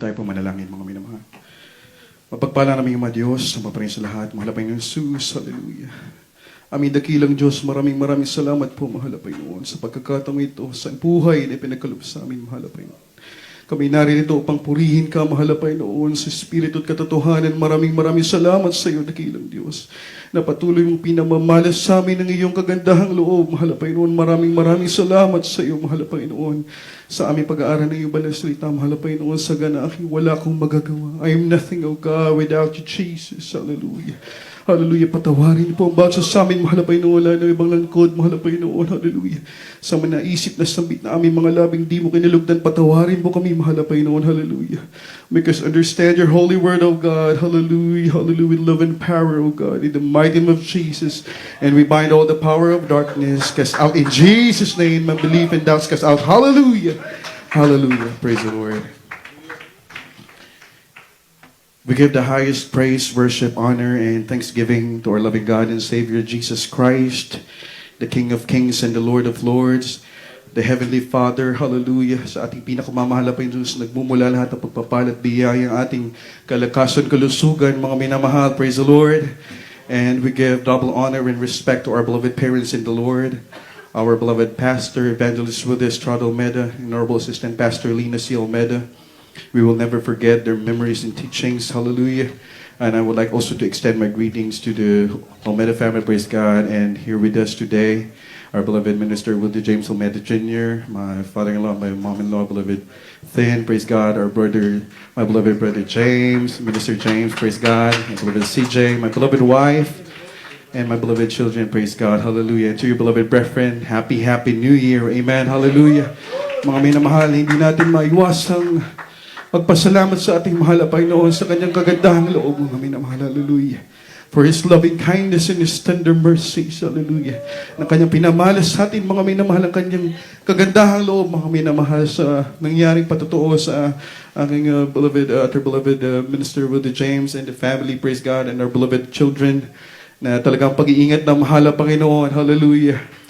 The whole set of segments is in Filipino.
tayo po manalangin, mga minamahal. Mapagpala namin yung mga Diyos, mapaparin sa lahat, mahal pa yung Jesus, hallelujah. Aming dakilang Diyos, maraming salamat po, mahal pa noon, sa pagkakataong ito, sa buhay na pinagkaloob sa amin, mahal pa noon. Kami naririto upang purihin ka, mahal pa noon, sa Espiritu at katotohanan. Maraming salamat sa iyo, dakilang Diyos, na patuloy mong pinamamalas sa amin ng iyong kagandahang loob, mahal pa noon. Maraming salamat sa iyo, mahal pa noon, sa aming pag-aaral ng iyong banal na salita, mahal pa noon, sa ganaki, wala akong magagawa. I am nothing, O God, without you, Jesus. Hallelujah. Hallelujah. Patawarin po ang bawat sa amin, mahal pa noon, wala na ibang langkod, mahal pa noon. Hallelujah. Sa manaisip na sambit na aming mga labing di mo kinalugdan, patawarin mo kami, mahal pa noon. Hallelujah. Make us understand your holy word, O God. Hallelujah. Hallelujah. With love and power, O God, in the mighty name of Jesus. And we bind all the power of darkness, cast out in Jesus' name, and belief and doubts cast out. Hallelujah. Hallelujah. Praise the Lord. We give the highest praise, worship, honor, and thanksgiving to our loving God and Savior, Jesus Christ, the King of Kings and the Lord of Lords, the Heavenly Father, hallelujah, sa ating pinakamamahal na Diyos, nagmumula lahat ng pagpapala at biyaya, ang ating kalakasan, kalusugan, mga minamahal, praise the Lord. And we give double honor and respect to our beloved parents in the Lord, our beloved Pastor, Evangelist Rudy Estrada Almeda, and Honorable Assistant Pastor Lina C. Almeda. We will never forget their memories and teachings. Hallelujah. And I would like also to extend my greetings to the Almeda family, praise God. And here with us today, our beloved minister, Willie James Almeda Jr., my father-in-law, my mom-in-law, beloved Thin, praise God. Our brother, my beloved brother James, Minister James, praise God. My beloved CJ, my beloved wife, and my beloved children, praise God. Hallelujah. And to your beloved brethren, happy New Year. Amen. Hallelujah. Mga minamahal, hindi natin maiwasang magpasalamat sa ating mahal na Panginoon sa kanyang kagandahang loob, mga minamahal, hallelujah. For His loving kindness and His tender mercies, hallelujah. Na kanyang pinamalas sa atin, mga minamahal, ang kanyang kagandahang loob, mga minamahal, sa nangyaring patotoo sa aking beloved Minister Willie James and the family, praise God, and our beloved children, na talagang pag-iingat ng mahal na Panginoon, hallelujah.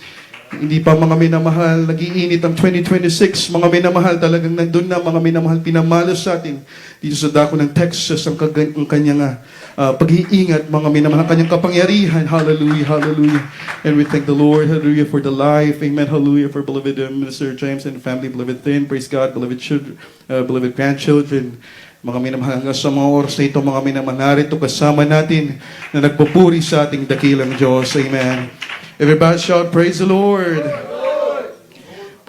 Hindi pa mga minamahal, nag-iinit ang 2026. Mga minamahal, talagang nandun na, mga minamahal, pinamalas sa atin. Dito sa dako ng Texas, ang kanyang pag-iingat, mga minamahal, ang kanyang kapangyarihan. Hallelujah, hallelujah. And we thank the Lord, hallelujah, for the life. Amen, hallelujah, for beloved Minister James and family, beloved Thin, praise God, beloved children, beloved grandchildren. Mga minamahal, hanggang sa mga oras na ito, mga minamahal, narito kasama natin na nagpupuri sa ating dakilang Diyos. Amen. Everybody shout, praise the Lord.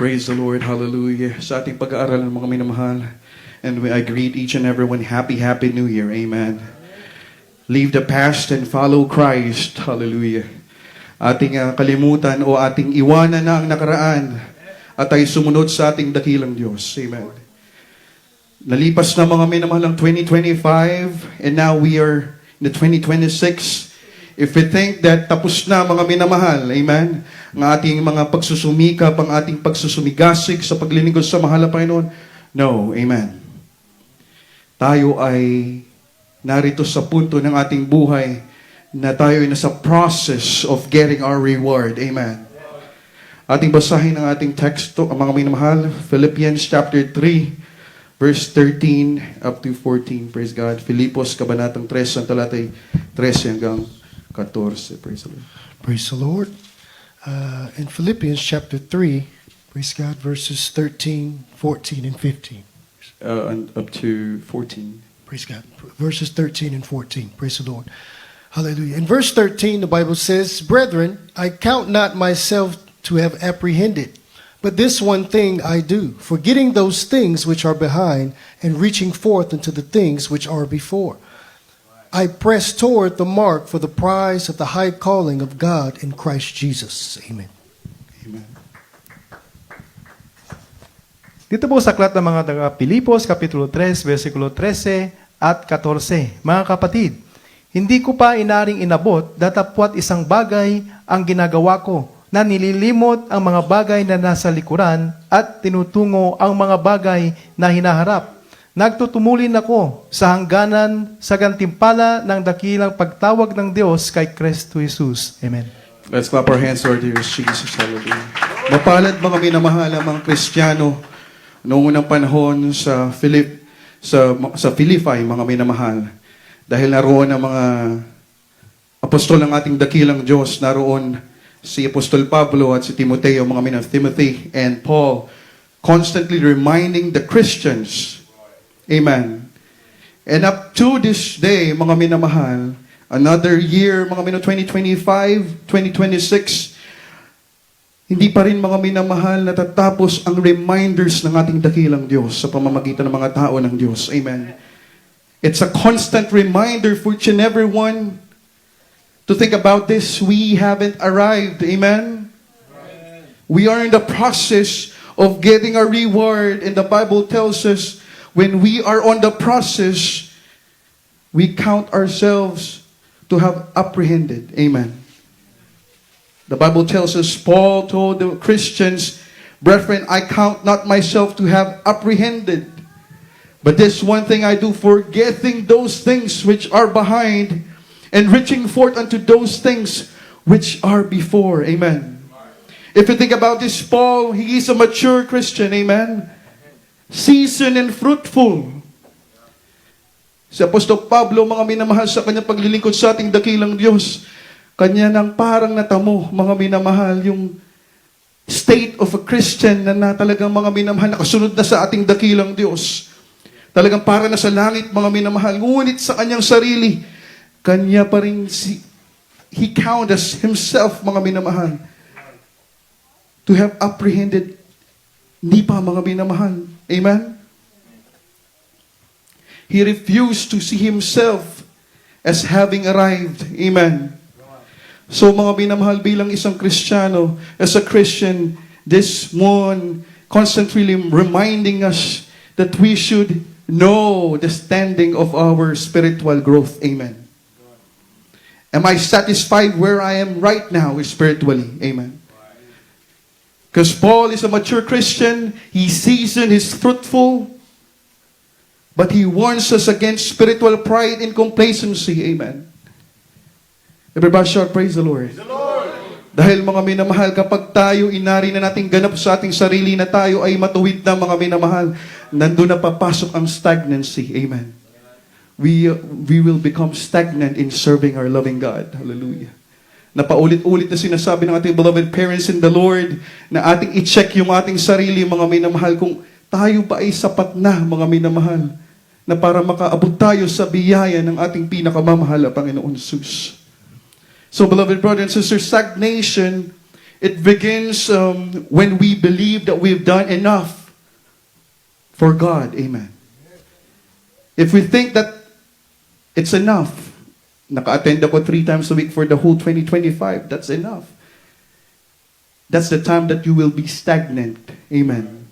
Praise the Lord. Hallelujah. Sa ating pag-aaral ng mga minamahal. And I greet each and everyone, happy New Year. Amen. Leave the past and follow Christ. Hallelujah. Ating kalimutan o ating iwanan na ang nakaraan at ay sumunod sa ating dakilang Diyos. Amen. Nalipas na mga minamahal ang 2025 and now we are in the 2026. If we think that tapos na mga minamahal, amen, ang ating mga pagsusumikap, ang ating pagsusumigasig sa paglilingkod sa mahal na Panginoon, no, amen. Tayo ay narito sa punto ng ating buhay na tayo ay nasa process of getting our reward, amen. Ating basahin ang ating teksto, ang mga minamahal, Philippians chapter 3, verse 13 up to 14, praise God. Filipos, kabanatang 3, ang talatay 13 hanggang 14. Praise the Lord. Praise the Lord. In Philippians chapter 3, praise God, verses 13, 14, and 15. And up to 14. Praise God. Verses 13 and 14. Praise the Lord. Hallelujah. In verse 13, the Bible says, Brethren, I count not myself to have apprehended, but this one thing I do, forgetting those things which are behind, and reaching forth unto the things which are before. I press toward the mark for the prize of the high calling of God in Christ Jesus. Amen. Amen. Dito po sa aklat ng mga taga-Pilipos, Kapitulo 3, versikulo 13 at 14. Mga kapatid, hindi ko pa inaring inabot, datapwat isang bagay ang ginagawa ko, na nililimot ang mga bagay na nasa likuran at tinutungo ang mga bagay na hinaharap. Nagtutumulin ako sa hangganan sa gantimpala ng dakilang pagtawag ng Diyos kay Kristo Jesus. Amen. Let's clap our hands, Lord, dear Jesus. Hallelujah. Mapalad mga minamahal ang mga Kristiyano noong unang panahon sa sa Philippi, mga minamahal. Dahil naroon ang mga apostol ng ating dakilang Diyos, naroon si Apostol Pablo at si Timoteo, mga minamahal, Timothy and Paul, constantly reminding the Christians. Amen. And up to this day, mga minamahal, another year, mga minamahal, 2025, 2026, hindi pa rin, mga minamahal, natatapos ang reminders ng ating dakilang Diyos sa pamamagitan ng mga tao ng Diyos. Amen. It's a constant reminder for each and every one to think about this. We haven't arrived. Amen. We are in the process of getting a reward. And the Bible tells us when we are on the process, we count ourselves to have apprehended. Amen. The Bible tells us, Paul told the Christians, brethren, I count not myself to have apprehended. But this one thing I do, forgetting those things which are behind, and reaching forth unto those things which are before. Amen. If you think about this, Paul, he is a mature Christian. Amen. Seasoned and fruitful. Si Apostol Pablo, mga minamahal, sa kanyang paglilingkod sa ating dakilang Diyos, kanya nang parang natamo, mga minamahal, yung state of a Christian na talagang, mga minamahal, nakasunod na sa ating dakilang Diyos. Talagang para na sa langit, mga minamahal. Ngunit sa kanyang sarili, kanya pa rin, he counted as himself, mga minamahal, to have apprehended, hindi pa, mga minamahal. Amen? He refused to see himself as having arrived. Amen? So, mga minamahal, bilang isang Kristiyano, as a Christian, this one constantly reminding us that we should know the standing of our spiritual growth. Amen. Am I satisfied where I am right now spiritually? Amen. Because Paul is a mature Christian, he's seasoned, he's fruitful, but he warns us against spiritual pride and complacency. Amen. Everybody shout, praise the Lord. Praise the Lord. Dahil, mga minamahal, kapag tayo inari na nating ganap sa ating sarili na tayo ay matuwid na, mga minamahal, nandun na papasok ang stagnancy. Amen. We will become stagnant in serving our loving God. Hallelujah. Napaulit-ulit na sinasabi ng ating beloved parents in the Lord na ating i-check yung ating sarili, mga minamahal, kung tayo ba ay sapat na, mga minamahal, na para makaabot tayo sa biyaya ng ating pinakamamahal na Panginoon Jesus. So, beloved brothers and sisters, stagnation, it begins when we believe that we've done enough for God. Amen. If we think that it's enough, naka-attend ako 3 times a week for the whole 2025, that's enough. That's the time that you will be stagnant. Amen.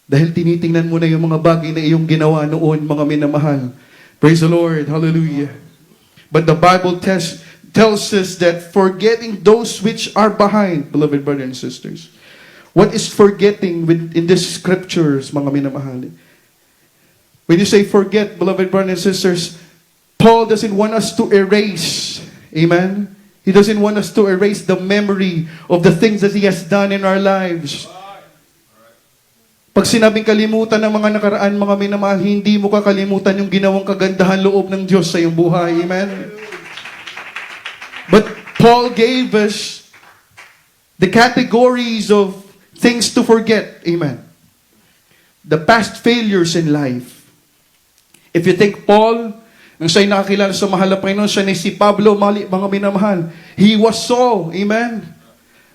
Dahil tinitingnan mo na yung mga bagay na iyong ginawa noon, mga minamahal. Praise the Lord. Hallelujah. But the Bible tells us that forgetting those which are behind, beloved brothers and sisters. What is forgetting in these scriptures, mga minamahal? When you say forget, beloved brothers and sisters, Paul doesn't want us to erase. Amen? He doesn't want us to erase the memory of the things that he has done in our lives. Pag sinabing kalimutan ng mga nakaraan, mga minamahal, hindi mo kakalimutan yung ginawang kagandahan loob ng Diyos sa iyong buhay. Amen? But Paul gave us the categories of things to forget. Amen. The past failures in life. If you think Paul, nang siya'y nakakilala sa mahal na Panginoon, siya ni si Pablo, mga minamahal. He was Saul. Amen.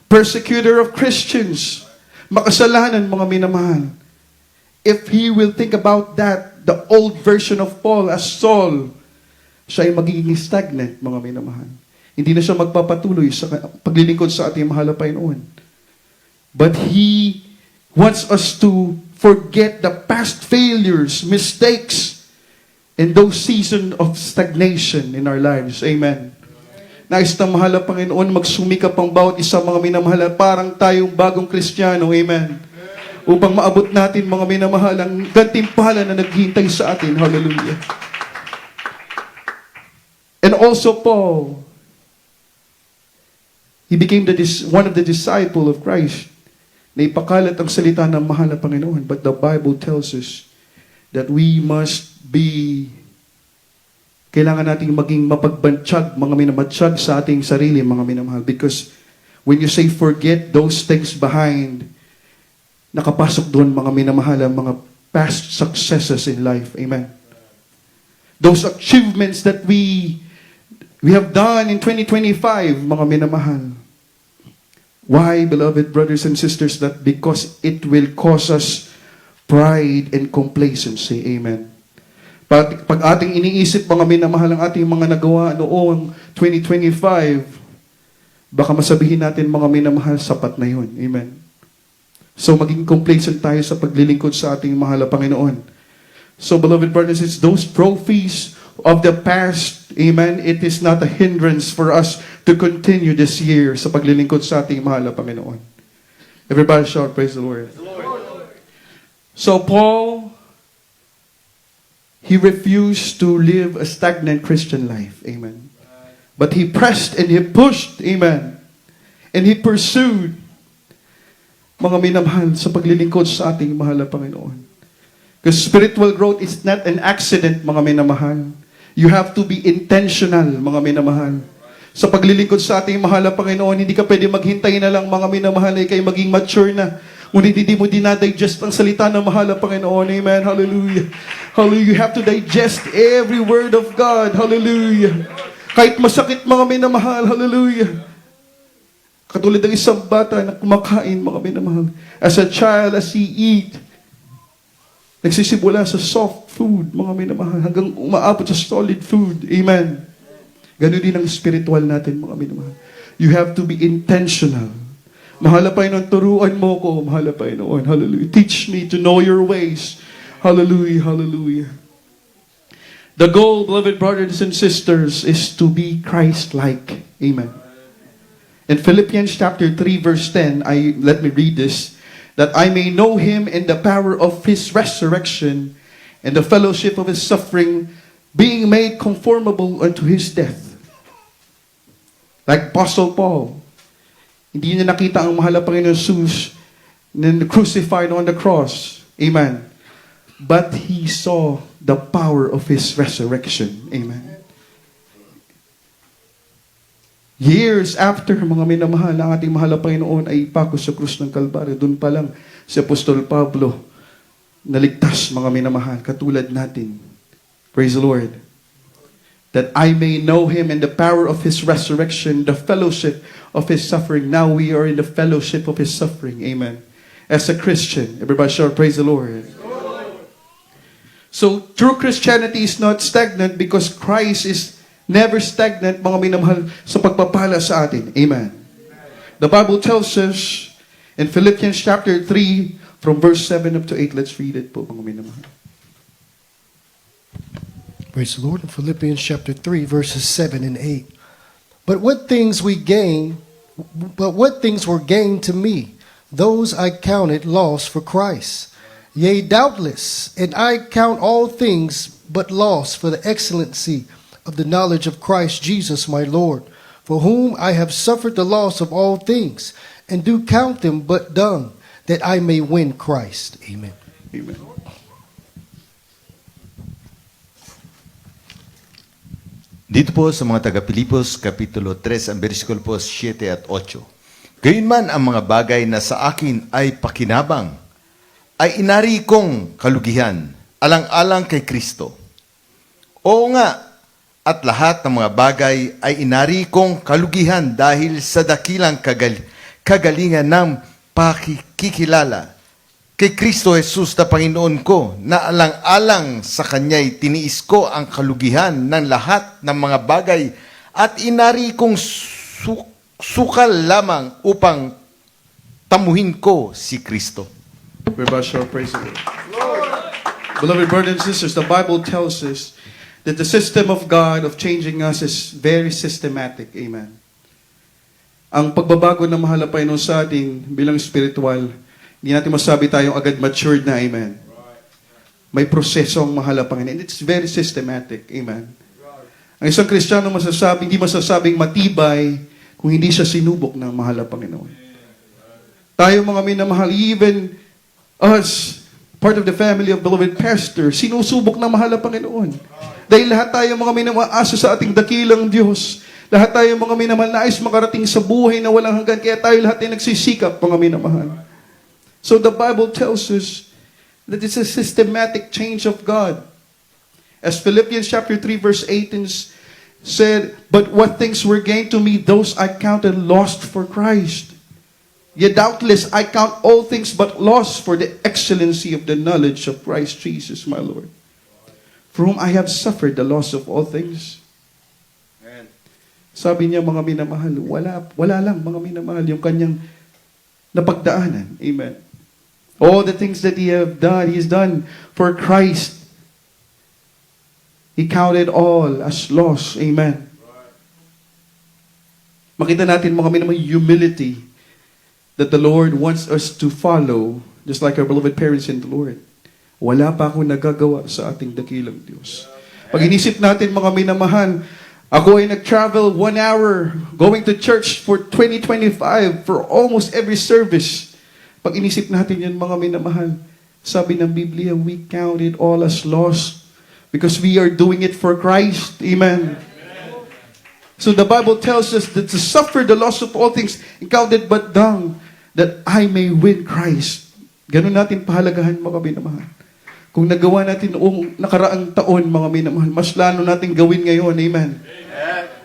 Persecutor of Christians. Makasalanan, mga minamahal. If he will think about that, the old version of Paul as Saul, siya ay magiging stagnant, mga minamahal. Hindi na siya magpapatuloy sa paglilingkod sa ating mahal na Panginoon. But he wants us to forget the past failures, mistakes, and those seasons of stagnation in our lives. Amen. Nais ng mahal na Panginoon, magsumikap ang bawat isa, mga minamahal, parang tayong bagong Kristiyano. Amen. Upang maabot natin, mga minamahal, ang gantimpala na naghihintay sa atin. Hallelujah. And also Paul, he became one of the disciples of Christ na ipakalat ang salita ng mahal na Panginoon. But the Bible tells us that we must be, kailangan nating maging mapagbantyag, mga minamatsyag sa ating sarili, mga minamahal. Because when you say forget those things behind, nakapasok doon, mga minamahal, ang mga past successes in life. Amen. Those achievements that we have done in 2025, mga minamahal. Why, beloved brothers and sisters? That because it will cause us pride and complacency. Amen. Pag ating iniisip, mga minamahal, ang ating mga nagawa noong 2025, baka masabihin natin, mga minamahal, sapat na yun. Amen. So, maging complacent tayo sa paglilingkod sa ating mahal na Panginoon. So, beloved brothers, it's those trophies of the past, amen, it is not a hindrance for us to continue this year sa paglilingkod sa ating mahal na Panginoon. Everybody shout, praise the Lord. So, Paul, he refused to live a stagnant Christian life, amen. But he pressed and he pushed, amen, and he pursued, mga minamahal, sa paglilingkod sa ating mahal na Panginoon. Because spiritual growth is not an accident, mga minamahal. You have to be intentional, mga minamahal. Sa paglilingkod sa ating mahal na Panginoon, hindi ka pwede maghintay na lang, mga minamahal, ay kayo maging mature na. Ngunit hindi mo dinadigest ang salita ng mahal na Panginoon. Amen. Hallelujah. Hallelujah. You have to digest every word of God. Hallelujah. Kahit masakit, mga minamahal. Hallelujah. Katulad ng isang bata na kumakain, mga minamahal. As a child, as he eat, nagsisimula sa soft food, mga minamahal, hanggang umaabot sa solid food. Amen. Ganun din ang spiritual natin, mga minamahal. You have to be intentional. Mahal na Panginoon, turuan mo ko, mahal na Panginoon. Hallelujah. Teach me to know your ways. Hallelujah, hallelujah. The goal, beloved brothers and sisters, is to be Christ-like. Amen. In Philippians chapter 3, verse 10, let me read this. That I may know Him in the power of His resurrection and the fellowship of His suffering, being made conformable unto His death. Like Apostle Paul, hindi niya nakita ang mahal na Panginoon Jesus na crucified on the cross. Amen. But he saw the power of His resurrection. Amen. Years after, mga minamahal, ang ating mahal na Panginoon ay ipako sa krus ng Kalbaryo. Doon pa lang si Apostol Pablo naligtas, mga minamahal, katulad natin. Praise the Lord. That I may know Him in the power of His resurrection, the fellowship of His suffering. Now we are in the fellowship of His suffering. Amen. As a Christian, everybody shout, praise the Lord. So, true Christianity is not stagnant because Christ is never stagnant, mga minamahal, sa pagpapala sa atin. Amen. The Bible tells us in Philippians chapter 3, from verse 7 up to 8, let's read it po, mga minamahal. Praise the Lord. In Philippians chapter 3, verses 7 and 8. But what things were gained to me, those I counted loss for Christ. Yea, doubtless, and I count all things but loss for the excellency of the knowledge of Christ Jesus my Lord, for whom I have suffered the loss of all things, and do count them but dung, that I may win Christ. Amen. Amen. Dito po sa mga taga-Pilipos, Kapitulo 3, ang versikulo po 7 at 8. Gayunman ang mga bagay na sa akin ay pakinabang, ay inari kong kalugihan, alang-alang kay Kristo. Oo nga, at lahat ng mga bagay ay inari kong kalugihan dahil sa dakilang kagalingan ng pakikilala kay Kristo Jesus na Panginoon ko, na alang-alang sa Kanya'y tiniis ko ang kalugihan ng lahat ng mga bagay at inari kong sukal lamang upang tamuhin ko si Kristo. Everybody shout, praise the Lord. Beloved brothers and sisters, the Bible tells us that the system of God of changing us is very systematic. Amen. Ang pagbabago ng mahal na Panginoon sa atin bilang spiritual, hindi natin masabi tayong agad matured na. Amen. May proseso ang mahal na Panginoon. And it's very systematic. Amen. Ang isang Kristiyano hindi masasabing matibay kung hindi siya sinubok ng mahal na Panginoon. Tayo mga minamahal, even us, part of the family of beloved pastor, sinusubok na mahal ang Panginoon. Dahil lahat tayo mga minamaasa sa ating dakilang Diyos. Lahat tayo mga minamahal nais makarating sa buhay na walang hanggan. Kaya tayo lahat ay nagsisikap, mga minamahal. So the Bible tells us that it's a systematic change of God. As Philippians chapter 3 verse 18 said, "But what things were gained to me, those I counted lost for Christ. Yet doubtless I count all things but loss for the excellency of the knowledge of Christ Jesus my Lord, for whom I have suffered the loss of all things." Sabi niya, mga minamahal, wala lang mga minamahal yung kanyang napagdaanan. Amen. All the things that He has done for Christ. He counted all as loss. Amen. Makita natin mga minamahal, humility that the Lord wants us to follow, just like our beloved parents in the Lord. Wala pa akong nagagawa sa ating dakilang Diyos. Pag inisip natin mga minamahal, ako ay nag-travel 1 hour going to church for 2025 for almost every service. Pag inisip natin yan mga minamahal, sabi ng Biblia, we count it all as lost because we are doing it for Christ. Amen. So the Bible tells us that to suffer the loss of all things, counted but dung, that I may win Christ. Ganun natin pahalagahan mga minamahal. Kung nagawa natin noong nakaraang taon, mga minamahal, mas lalo natin gawin ngayon. Amen.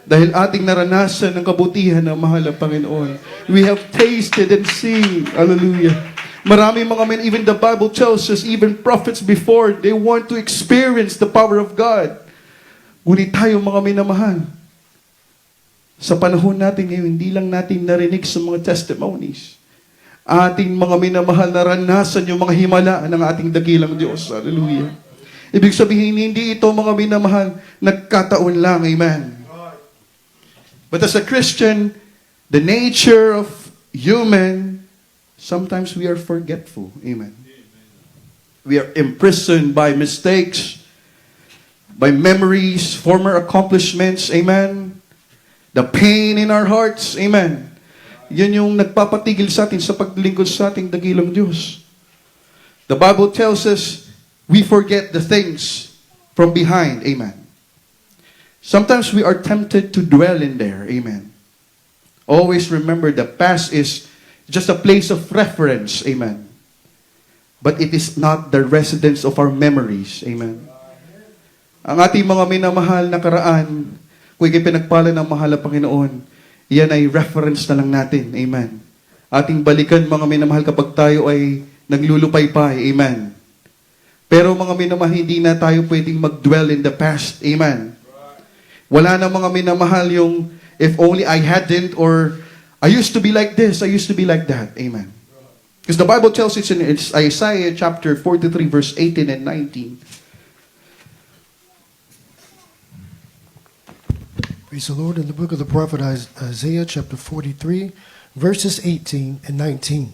Dahil ating naranasan ng kabutihan ng mahal ang Panginoon. We have tasted and seen. Hallelujah. Marami mga men, even the Bible tells us, even prophets before, they want to experience the power of God. Ngunit tayo mga minamahal, sa panahon natin ngayon, hindi lang natin narinig sa mga testimonies. Ating mga minamahal naranasan yung mga himala ng ating dakilang Diyos. Hallelujah. Ibig sabihin, hindi ito mga minamahal, nagkataon lang. Amen. But as a Christian, the nature of human, sometimes we are forgetful. Amen. We are imprisoned by mistakes, by memories, former accomplishments. Amen. The pain in our hearts. Amen. Yan yung nagpapatigil sa atin sa paglingkod sa ating dakilang Diyos. The Bible tells us we forget the things from behind. Amen. Sometimes we are tempted to dwell in there. Amen. Always remember the past is just a place of reference. Amen. But it is not the residence of our memories. Amen. Ang ating mga minamahal na karaan, kung ikay pinagpala ng mahal na Panginoon, yan ay reference na lang natin. Amen. Ating balikan mga minamahal kapag tayo ay naglulupaypay. Amen. Pero mga minamahal, hindi na tayo pwedeng mag-dwell in the past. Amen. Wala na mga minamahal yung if only I hadn't, or I used to be like this, I used to be like that. Amen. Because the Bible tells us in Isaiah chapter 43 verse 18 and 19. Praise the Lord. In the book of the prophet Isaiah, chapter 43, verses 18 and 19.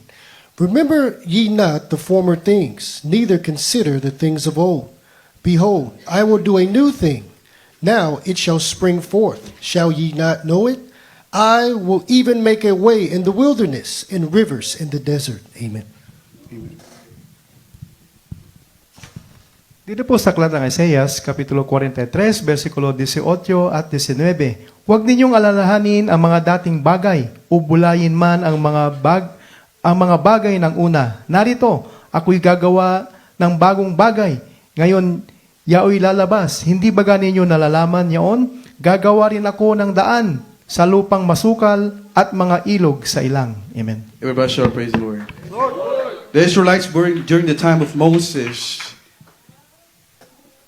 Remember ye not the former things, neither consider the things of old. Behold, I will do a new thing. Now it shall spring forth. Shall ye not know it? I will even make a way in the wilderness, and rivers in the desert. Amen. Amen. Dito po sa aklat ng Isaias, Kapitulo 43, versikulo 18 at 19. Huwag ninyong alalahanin ang mga dating bagay, o bulayin man ang mga bagay ng una. Narito, ako'y gagawa ng bagong bagay. Ngayon, yao'y lalabas. Hindi baga ninyo nalalaman yaon? Gagawa rin ako ng daan sa lupang masukal at mga ilog sa ilang. Amen. Everybody shout praise the Lord. The Israelites during the time of Moses,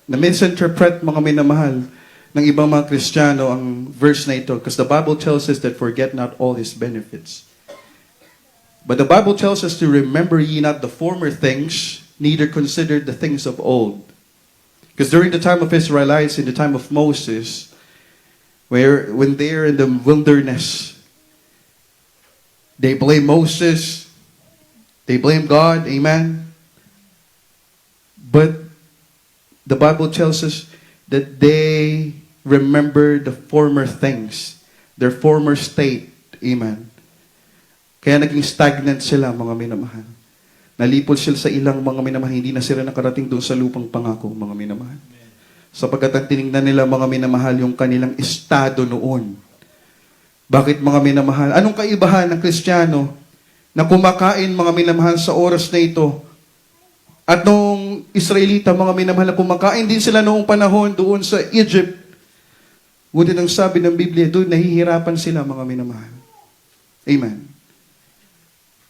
na misinterpret mga minamahal ng ibang mga Kristiyano ang verse na ito, because the Bible tells us that forget not all His benefits. But the Bible tells us to remember ye not the former things, neither consider the things of old. Because during the time of Israelites, in the time of Moses, when they're in the wilderness, they blame Moses, they blame God, amen. But the Bible tells us that they remember the former things, their former state. Amen. Kaya naging stagnant sila, mga minamahal. Nalipol sila sa ilang mga minamahal, hindi na sila nakarating doon sa lupang pangako, mga minamahal. Sapagkat ang tinignan nila, mga minamahal, yung kanilang estado noon. Bakit, mga minamahal? Anong kaibahan ng Kristiyano na kumakain, mga minamahal, sa oras na ito? At nung Israelita, mga minamahal, na kumakain din sila noong panahon doon sa Egypt. Ngunit ang sabi ng Biblia, doon nahihirapan sila, mga minamahal. Amen.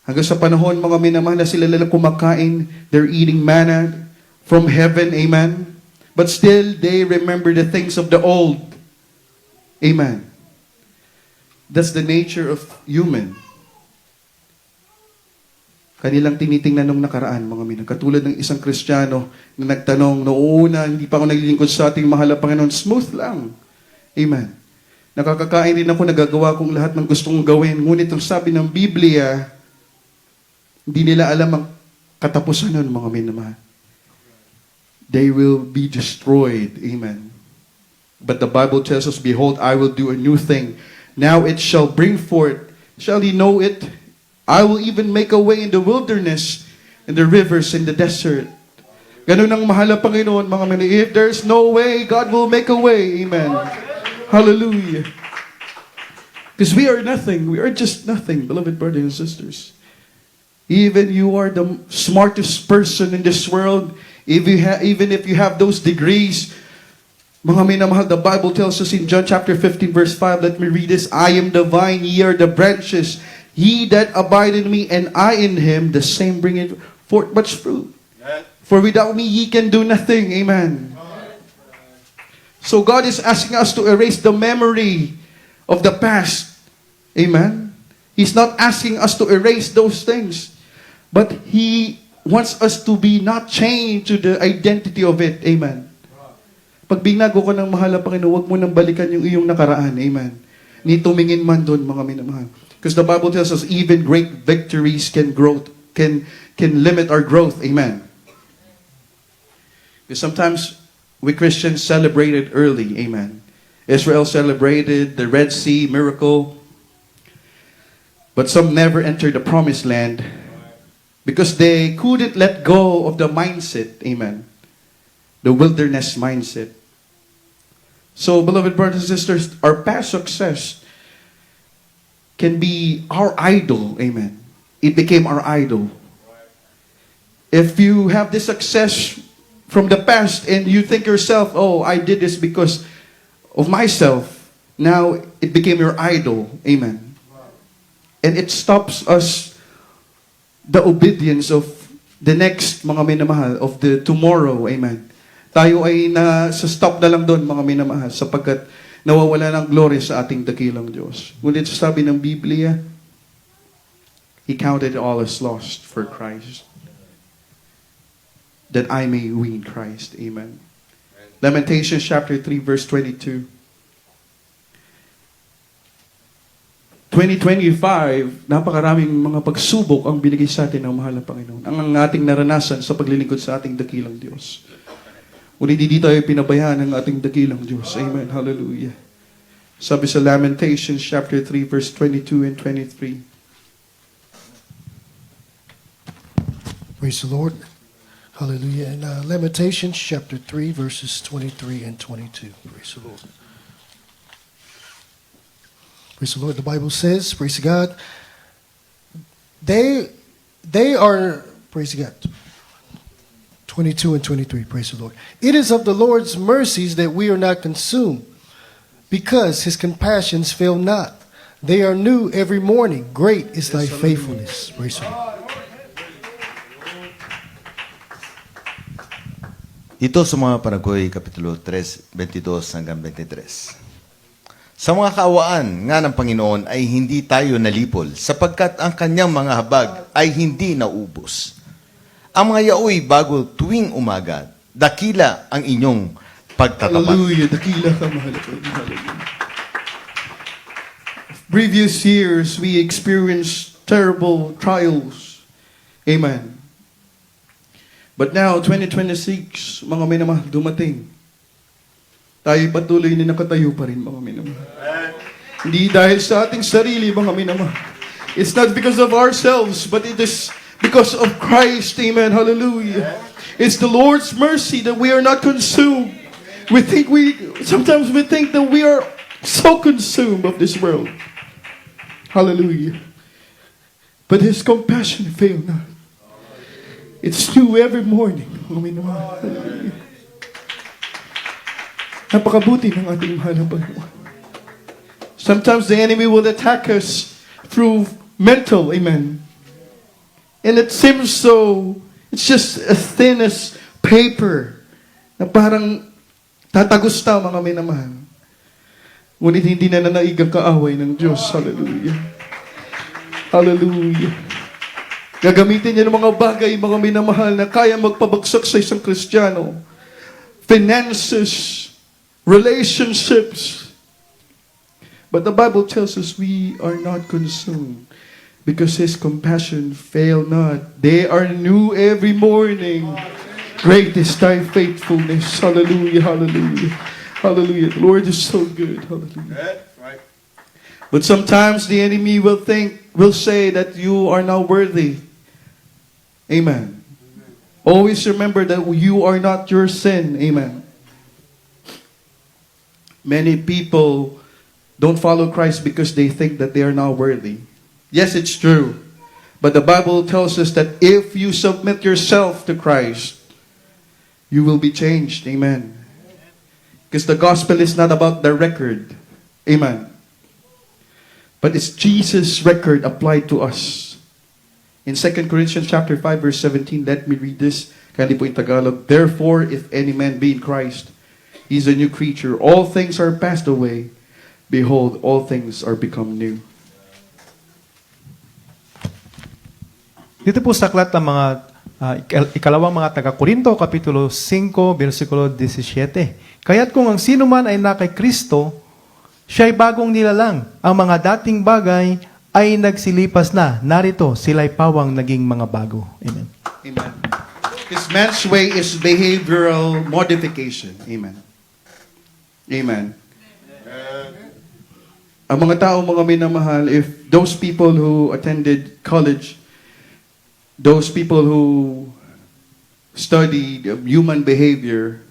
Hanggang sa panahon, mga minamahal, na sila lang kumakain, they're eating manna from heaven, amen? But still, they remember the things of the old. Amen. That's the nature of human. Kanilang tinitingnan nung nakaraan, mga minamahal. Katulad ng isang Kristiyano na nagtanong, noong una, hindi pa ako naglilingkod sa ating mahal na Panginoon, smooth lang. Amen. Nakakakain rin ako, nagagawa kong lahat ng gustong gawin. Ngunit ang sabi ng Biblia, hindi nila alam ang katapusan nun, mga minamahal. They will be destroyed. Amen. But the Bible tells us, behold, I will do a new thing. Now it shall bring forth. Shall ye know it? I will even make a way in the wilderness, in the rivers, in the desert. Ganun ang mahal na Panginoon, mga minamahal. If there's no way, God will make a way. Amen. Hallelujah. Because we are nothing. We are just nothing, beloved brothers and sisters. Even you are the smartest person in this world, even if you have those degrees, mga minamahal, the Bible tells us in John chapter 15 verse 5, let me read this, I am the vine, ye are the branches. He that abide in me, and I in him, the same bringeth forth much fruit. For without me, ye can do nothing. Amen. So God is asking us to erase the memory of the past. Amen. He's not asking us to erase those things. But He wants us to be not chained to the identity of it. Amen. Pag binago ka ng mahal na Panginoon, huwag mo nang balikan yung iyong nakaraan. Amen. Ni tumingin man doon, mga minamahal. Because the Bible tells us even great victories can limit our growth. Amen. Because sometimes we Christians celebrate it early. Amen. Israel celebrated the Red Sea miracle. But some never entered the promised land because they couldn't let go of the mindset. Amen. The wilderness mindset. So, beloved brothers and sisters, our past success can be our idol. Amen. It became our idol. If you have this success from the past and you think yourself, oh, I did this because of myself, now it became your idol. Amen. And it stops us the obedience of the next, mga minamahal, of the tomorrow. Amen. Tayo ay sa-stop na lang doon, mga minamahal, sapagkat nawawala ng glory sa ating dakilang Diyos. Ngunit sabi ng Biblia, He counted it all as lost for Christ, that I may win Christ. Amen. Lamentations chapter 3 verse 22. 2025, napakaraming mga pagsubok ang binigay sa atin ng mahal na Panginoon. Ang ating naranasan sa paglilingkod sa ating dakilang Diyos. Ngunit hindi tayo pinabayaan ng ating dakilang Diyos. Amen. Hallelujah. Sabi sa Lamentations chapter 3 verse 22 and 23. Praise the Lord. Hallelujah. And Lamentations chapter 3 verses 23 and 22. Praise the Lord. Praise the Lord. The Bible says, praise God, they are, praise God, 22 and 23, praise the Lord. It is of the Lord's mercies that we are not consumed, because His compassions fail not. They are new every morning. Great is thy faithfulness. Praise the Lord. Ito sa mga Panagoy, Kapitulo 3, 22 hanggang 23. Sa mga kaawaan nga ng Panginoon ay hindi tayo nalipol, sapagkat ang kanyang mga habag ay hindi naubos. Ang mga yaoy bago tuwing umaga, dakila ang inyong pagtatapat. Hallelujah. Dakila ka, mahal ko. Hallelujah. Previous years, we experienced terrible trials. Amen. But now, 2026, mga minamahal, dumating. Tayo patuloy na nakatayo pa rin, mga minamahal. Hindi dahil sa ating sarili, mga minamahal. It's not because of ourselves, but it is because of Christ. Amen. Hallelujah. It's the Lord's mercy that we are not consumed. Sometimes we think that we are so consumed of this world. Hallelujah. But His compassion fail not. It's new every morning. Hallelujah. Napakabuti ng ating mahal na Panginoon. Sometimes the enemy will attack us through mental, amen. And it seems so, it's just as thin as paper na parang tatagusta mga minamahal. Ngunit hindi na nanaig ang kaaway ng Diyos. Hallelujah. Hallelujah. Gagamitin niya ng mga bagay, mga minamahal na kaya magpabagsak sa isang Kristiyano. Finances, relationships. But the Bible tells us we are not consumed because His compassion fail not. They are new every morning. Great is thy faithfulness. Hallelujah, hallelujah, hallelujah. The Lord is so good. Hallelujah. But sometimes the enemy will say that you are not worthy. Amen. Always remember that you are not your sin. Amen. Many people don't follow Christ because they think that they are not worthy. Yes, it's true. But the Bible tells us that if you submit yourself to Christ, you will be changed. Amen. Because the gospel is not about the record. Amen. But it's Jesus' record applied to us. In 2 Corinthians chapter 5 verse 17, let me read this. Kandi po in Tagalog. Therefore, if any man be in Christ, he is a new creature. All things are passed away. Behold, all things are become new. Dito po sa aklat ng mga ikalawang mga taga-Korinto, Kapitulo 5, versikulo 17. Kaya't kung ang sino man ay na kay Kristo, siya'y bagong nilalang. Ang mga dating bagay ay nagsilipas na. Narito, sila'y pawang naging mga bago. Amen. Amen. Because man's way is behavioral modification. Amen. Amen. Ang mga tao, mga minamahal, if those people who attended college, those people who studied human behavior,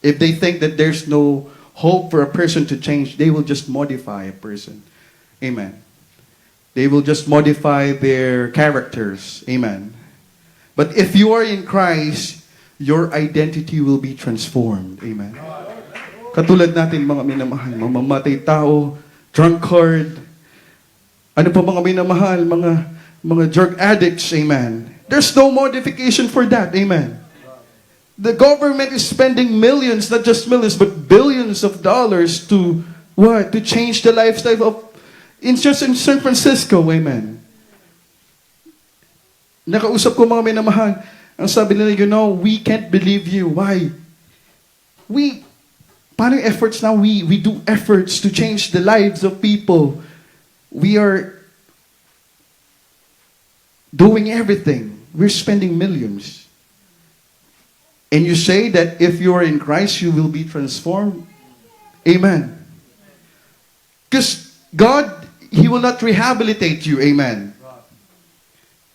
if they think that there's no hope for a person to change, they will just modify a person. Amen. They will just modify their characters. Amen. But if you are in Christ, your identity will be transformed. Amen. Katulad natin mga minamahal, mamamatay tao, drunkard, ano pa mga minamahal, mga drug addicts, amen. There's no modification for that, amen. The government is spending millions, not just millions, but billions of dollars to what? To change the lifestyle of, just in San Francisco, amen. Nakausap ko mga minamahal, ang sabi nila, we can't believe you. Why? Paano yung efforts now? We do efforts to change the lives of people. We are doing everything. We're spending millions. And you say that if you are in Christ, you will be transformed. Amen. Because God, He will not rehabilitate you. Amen.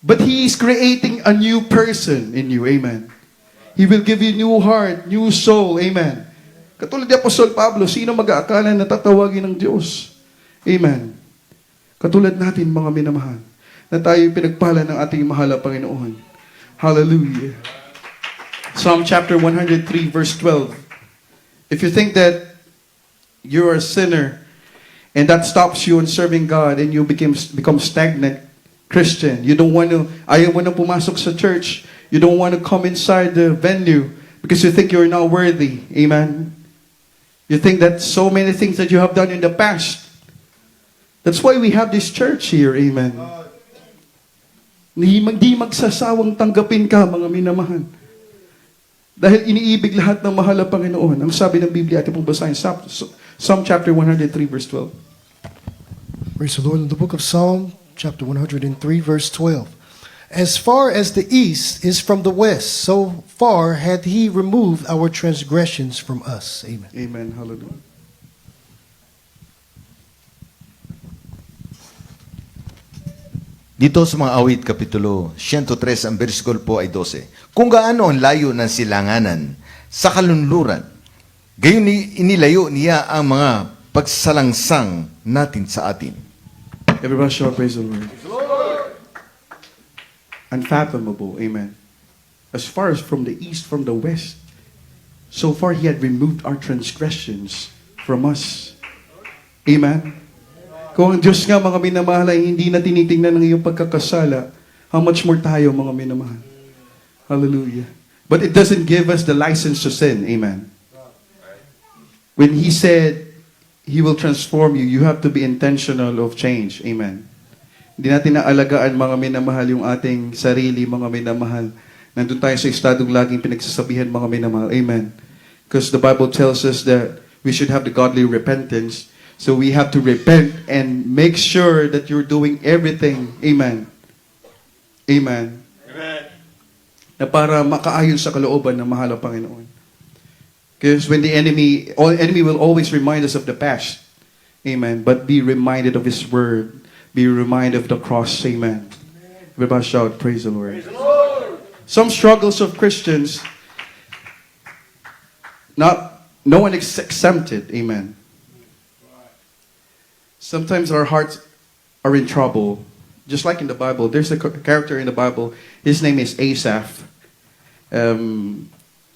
But He is creating a new person in you. Amen. He will give you new heart, new soul. Amen. Katulad ni Apostol Pablo, sino mag-aakala na tatawagin ng Diyos? Amen. Katulad natin, mga minamahal, na tayo pinagpala ng ating mahal na Panginoon. Hallelujah. Psalm chapter 103, verse 12. If you think that you're a sinner, and that stops you in serving God, and you become stagnant Christian, you don't want to, ayaw mo na pumasok sa church, you don't want to come inside the venue, because you think you're not worthy. Amen. You think that so many things that you have done in the past. That's why we have this church here. Amen. Hindi magsasawang tanggapin ka, mga minamahal. Dahil iniibig lahat ng mahal na Panginoon. Ang sabi ng Biblia, ating pong basahin, Psalm chapter 103, verse 12. Praise the Lord. In the book of Psalm, chapter 103, verse 12. As far as the east is from the west, so far hath He removed our transgressions from us. Amen. Amen. Hallelujah. Dito sa mga awit, Kapitulo 103, ang versikulo po ay 12. Kung gaano ang layo ng silanganan sa kalunluran, gayon inilayo niya ang mga pagsalangsang natin sa atin. Everybody shout praise the Lord. Unfathomable, amen. As far as from the east, from the west, so far He had removed our transgressions from us. Amen. Kung ang Diyos nga, mga minamahal, ay hindi na tinitingnan ng iyong pagkakasala, how much more tayo, mga minamahal. Hallelujah. But it doesn't give us the license to sin. Amen. When He said He will transform you, you have to be intentional of change. Amen. Hindi natin naalagaan, mga minamahal, yung ating sarili, mga minamahal. Nandun tayo sa estadong laging pinagsasabihan, mga minamahal. Amen. Because the Bible tells us that we should have the godly repentance. So we have to repent and make sure that you're doing everything. Amen. Amen. Amen. Na para makaayon sa kalooban ng mahal ng Panginoon. Because when the enemy will always remind us of the past. Amen. But be reminded of His word. Be reminded of the cross. Amen. Everybody shout, praise the Lord. Praise the Lord. Some struggles of Christians, no one is exempted. Amen. Sometimes our hearts are in trouble. Just like in the Bible, there's a character in the Bible. His name is Asaph.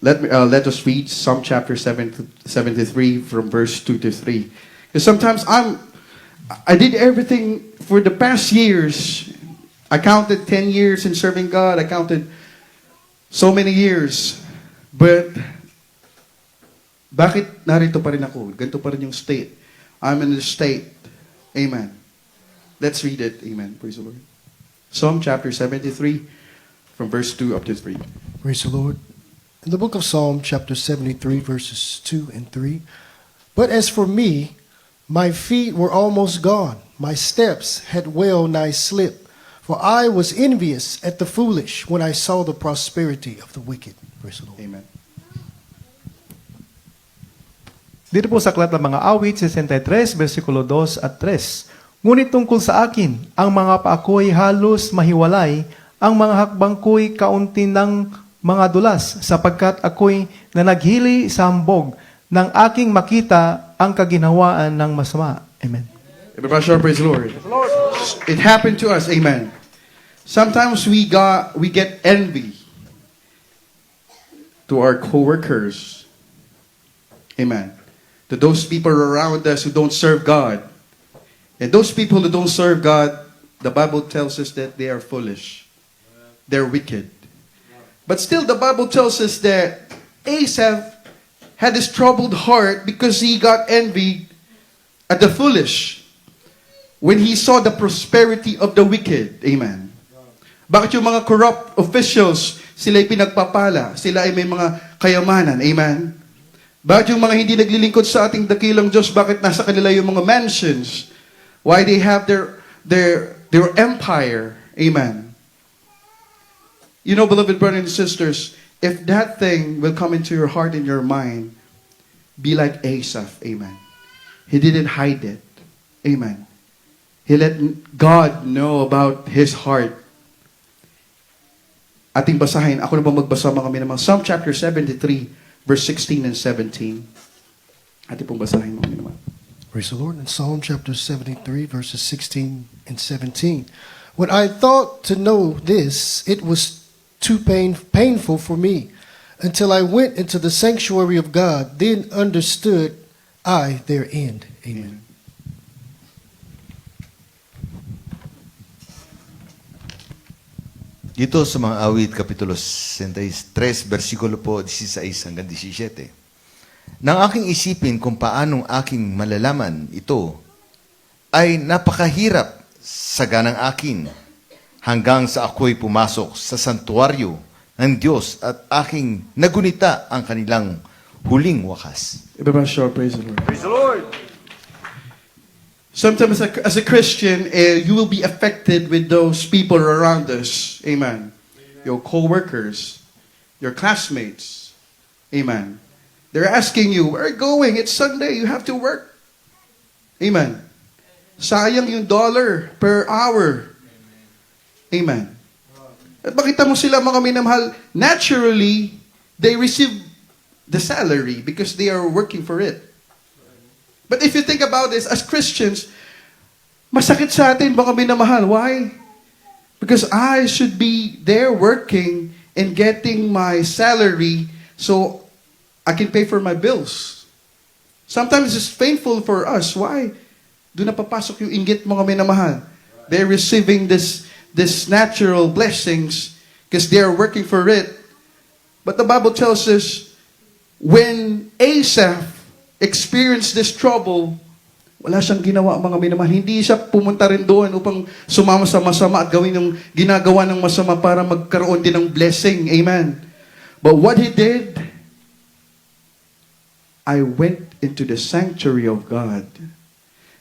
Let us read Psalm chapter 73 from verse 2 to 3. Because sometimes I did everything for the past years. I counted 10 years in serving God. I counted so many years. But bakit narito pa rin ako? Ganito pa rin yung state. I'm in the state. Amen. Let's read it. Amen. Praise the Lord. Psalm chapter 73 from verse 2 up to 3. Praise the Lord. In the book of Psalm, chapter 73, verses 2 and 3. But as for me, my feet were almost gone. My steps had well nigh slipped. For I was envious at the foolish when I saw the prosperity of the wicked. Praise the Lord. Amen. Dito po sa aklat ng mga awit, 63, versikulo 2 at 3. Ngunit tungkol sa akin, ang mga paako'y halos mahiwalay, ang mga hakbang ko'y kaunti ng mga dulas, sapagkat ako'y nanaghili sa hambog ng aking makita ang kaginhawaan ng masama. Amen. Everybody shout praise the Lord. It happened to us. Amen. Sometimes we get envy to our co-workers. Amen. To those people around us who don't serve God. And those people who don't serve God, the Bible tells us that they are foolish. They're wicked. But still, the Bible tells us that Asaph had this troubled heart because he got envy at the foolish when he saw the prosperity of the wicked. Amen. Bakit yung mga corrupt officials, sila ay pinagpapala, sila ay may mga kayamanan. Amen. Bakit yung mga hindi naglilingkod sa ating dakilang Diyos, bakit nasa kanila yung mga mansions? Why they have their empire? Amen. You know, beloved brothers and sisters, if that thing will come into your heart and your mind, be like Asaph. Amen. He didn't hide it. Amen. He let God know about his heart. Ating basahin. Ako na ba magbasa mga minamang? Psalm chapter 73. Verse 16 and 17. Ating pong basahin mga naman. Praise the Lord. In Psalm chapter 73, verses 16 and 17. When I thought to know this, it was too painful for me, until I went into the sanctuary of God, then understood I their end. Amen. Dito sa mga awit, Kapitulo 63, versikulo po 16 hanggang 17. Nang aking isipin kung paanong aking malalaman ito, ay napakahirap sa ganang akin hanggang sa ako'y pumasok sa santuaryo ng Diyos at aking nagunita ang kanilang huling wakas. Everybody shout, praise the Lord. Praise the Lord. Sometimes as a Christian, you will be affected with those people around us. Amen. Your co-workers, your classmates. Amen. They're asking you, where are you going? It's Sunday. You have to work. Amen. Sayang yung $1 per hour. Amen. At makita mo sila, mga minamahal, naturally, they receive the salary because they are working for it. But if you think about this, as Christians, masakit sa atin, mga minamahal. Why? Because I should be there working and getting my salary so I can pay for my bills. Sometimes it's painful for us. Why? Doon na papasok yung inggit, mga minamahal. They're receiving this natural blessings because they are working for it. But the Bible tells us, when Asaph experienced this trouble, wala siyang ginawa, mga minamahal. Hindi siya pumunta rin doon upang sumama sa masama at gawin yung ginagawa ng masama para magkaroon din ng blessing. Amen. But what he did, I went into the sanctuary of God.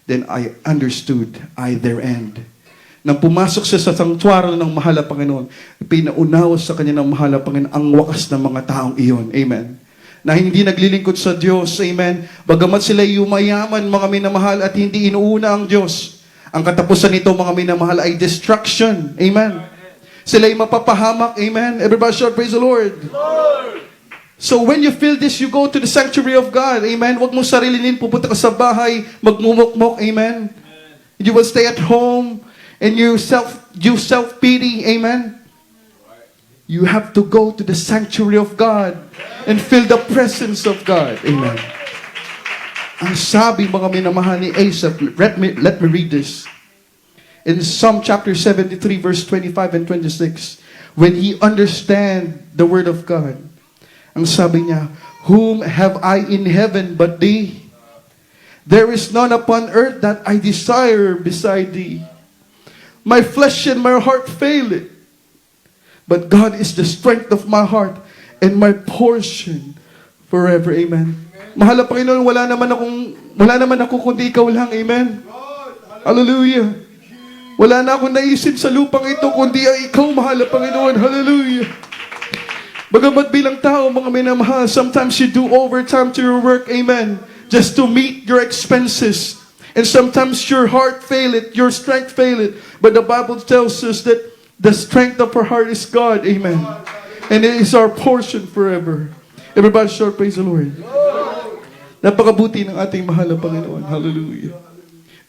Then I understood their end. Nang pumasok siya sa sanctuary ng mahal na Panginoon, pinaunawa sa kanya ng mahal na Panginoon ang wakas ng mga taong iyon. Amen. Na hindi naglilingkod sa Diyos. Amen. Bagamat sila yumayaman, mga minamahal, at hindi inuuna ang Diyos. Ang katapusan nito, mga minamahal, ay destruction. Amen. Sila ay mapapahamak. Amen. Everybody shout, praise the Lord. Lord. So when you feel this, you go to the sanctuary of God. Amen. Huwag mong sarilinin, pupunta ka sa bahay, magmumukmok. Amen. You will stay at home and you self-pity. Amen. You have to go to the sanctuary of God and feel the presence of God. Amen. Ang sabi, mga minamahal ni Asaph, let me read this. In Psalm chapter 73, verse 25 and 26, when he understand the word of God, ang sabi niya, whom have I in heaven but thee? There is none upon earth that I desire beside thee. My flesh and my heart fail it. But God is the strength of my heart and my portion forever. Amen. Mahal na Panginoon, wala naman ako kundi ikaw lang. Amen. Hallelujah. Wala na akong naisip sa lupang ito kundi ang ikaw, mahal na Panginoon. Hallelujah. Bagamat bilang tao, mga minamahal, sometimes you do overtime to your work, amen, just to meet your expenses. And sometimes your heart fail it, your strength fail it. But the Bible tells us that the strength of our heart is God, amen. And it is our portion forever. Everybody shout, praise the Lord. Napakabuti ng ating mahal na Panginoon. Hallelujah.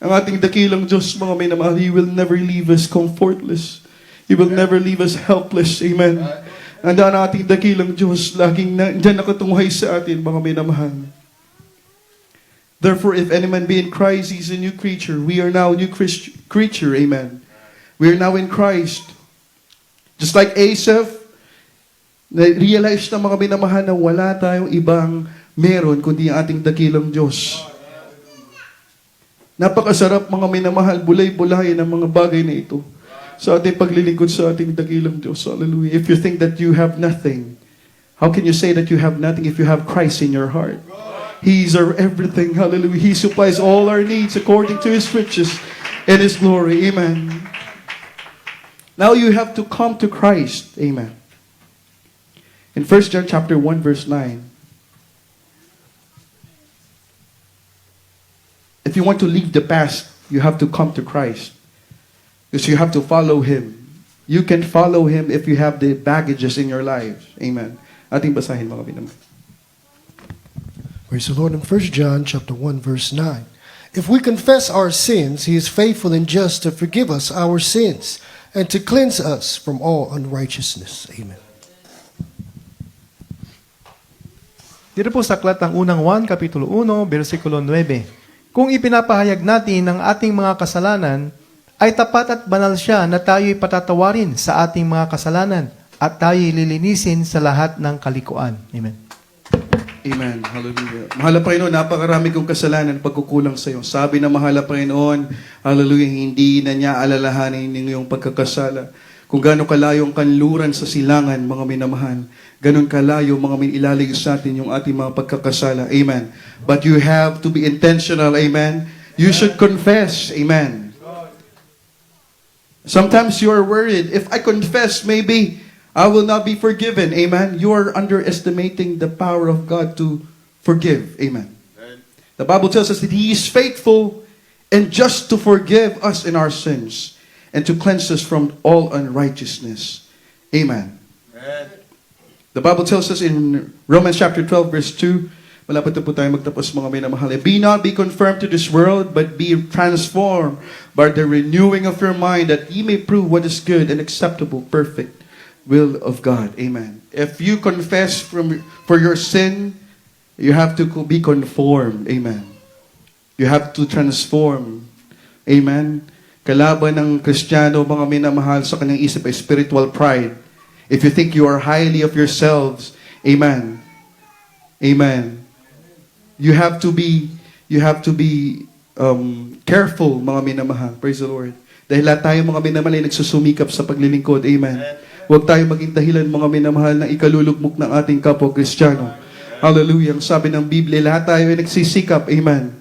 Ang ating dakilang Diyos, mga minamahal, He will never leave us comfortless. He will never leave us helpless, amen. Handa ang ating dakilang Diyos, laging dyan nakatunghay sa atin, mga minamahal. Therefore, if any man be in Christ, he is a new creature. We are now a new creature, amen. We are now in Christ. Just like Asaph, na-realize na mga minamahal na wala tayong ibang meron kundi ang ating dakilang Diyos. Napakasarap, mga minamahal, bulay-bulayan ang mga bagay na ito sa ating paglilingkod sa ating dakilang Diyos. Hallelujah. If you think that you have nothing, how can you say that you have nothing if you have Christ in your heart? He's our everything. Hallelujah. He supplies all our needs according to His riches and His glory. Amen. Now you have to come to Christ. Amen. In 1 John chapter 1 verse 9, if you want to leave the past, you have to come to Christ. Because you have to follow Him. You can follow Him if you have the baggages in your lives. Amen. Ating basahin, mga binamay. Praise the Lord. In 1 John chapter 1 verse 9. If we confess our sins, He is faithful and just to forgive us our sins and to cleanse us from all unrighteousness. Amen. Dito po sa aklat ng unang 1, kapitulo 1, versikulo 9. Kung ipinapahayag natin ang ating mga kasalanan, ay tapat at banal siya na tayo'y patatawarin sa ating mga kasalanan at tayo'y lilinisin sa lahat ng kalikuan. Amen. Amen. Hallelujah. Mahal na Panginoon, napakarami kong kasalanan, pagkukulang sa iyo. Sabi na mahal na Panginoon, hallelujah, hindi na niya alalahanin ng iyong pagkakasala. Kung gaano kalayo ang kanluran sa silangan, mga minamahal, ganun kalayo, mga inilalig sa atin yung ating mga pagkakasala. Amen. But you have to be intentional. Amen. You should confess. Amen. Sometimes you are worried, if I confess, maybe I will not be forgiven. Amen. You are underestimating the power of God to forgive. Amen. The Bible tells us that He is faithful and just to forgive us in our sins and to cleanse us from all unrighteousness. Amen. The Bible tells us in Romans chapter 12 verse 2, malapit na po tayo magtapos mga minamahal. Be not be conformed to this world, but be transformed by the renewing of your mind, that ye may prove what is good and acceptable, perfect will of God. Amen. If you confess for your sin, you have to be conformed. Amen. You have to transform. Amen. Kalaban ng Kristiyano, mga minamahal, sa kanyang isip ay spiritual pride. If you think you are highly of yourselves, amen. Amen. You have to be careful, mga minamahal. Praise the Lord. Dahil lahat tayo mga minamahal ay nagsusumikap sa paglilingkod. Amen. Huwag tayo maging dahilan, mga minamahal, na ikalulugmok ng ating kapwa Kristiyano. Hallelujah. Ang sabi ng Biblia, lahat tayo ay nagsisikap. Amen.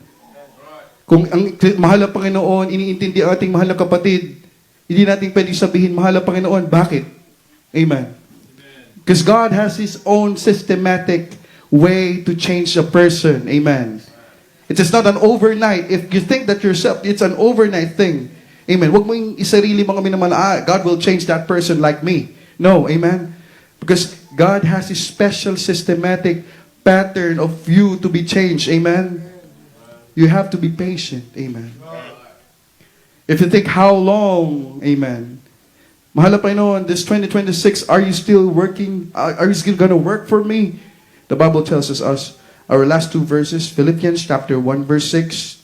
Kung ang mahal na Panginoon, iniintindi ang ating mahal na kapatid, hindi natin pwedeng sabihin, mahal na Panginoon. Bakit? Amen. Because God has His own systematic way to change a person. Amen. It is not an overnight. If you think that yourself, it's an overnight thing. Amen. Huwag mo yung isarili mga minamahal, God will change that person like me. No. Amen. Because God has His special systematic pattern of you to be changed. Amen. You have to be patient. Amen. If you think how long, amen. Mahal na Panginoon, this 2026, are you still working? Are you still going to work for me? The Bible tells us our last two verses, Philippians chapter 1 verse 6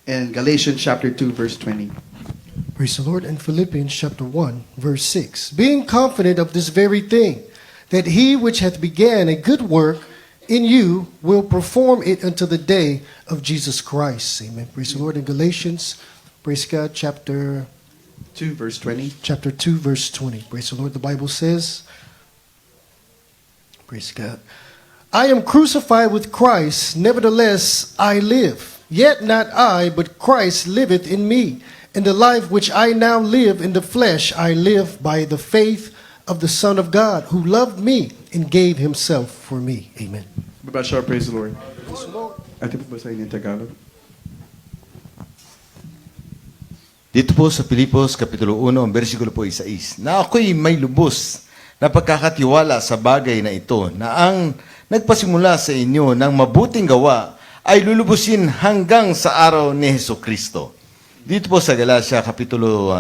and Galatians chapter 2 verse 20. Praise the Lord. In Philippians chapter 1, verse 6. Being confident of this very thing, that he which hath began a good work in you will perform it until the day of Jesus Christ. Amen. Praise the Lord. In Galatians, praise God, chapter 2 verse 20. Chapter 2, verse 20. Praise the Lord. The Bible says, praise God. I am crucified with Christ, nevertheless I live. Yet not I, but Christ liveth in me. And the life which I now live in the flesh, I live by the faith of the Son of God, who loved me and gave himself for me. Amen. Babasha, praise the Lord. Ate po basahin yung Tagalog. Dito po sa Pilipos, Kapitulo 1, ang versikulo po 6, na ako'y may lubos na pagkakatiwala sa bagay na ito, na ang nagpasimula sa inyo ng mabuting gawa ay lulubusin hanggang sa araw ni Jesucristo. Dito po sa Galatia, Kapitulo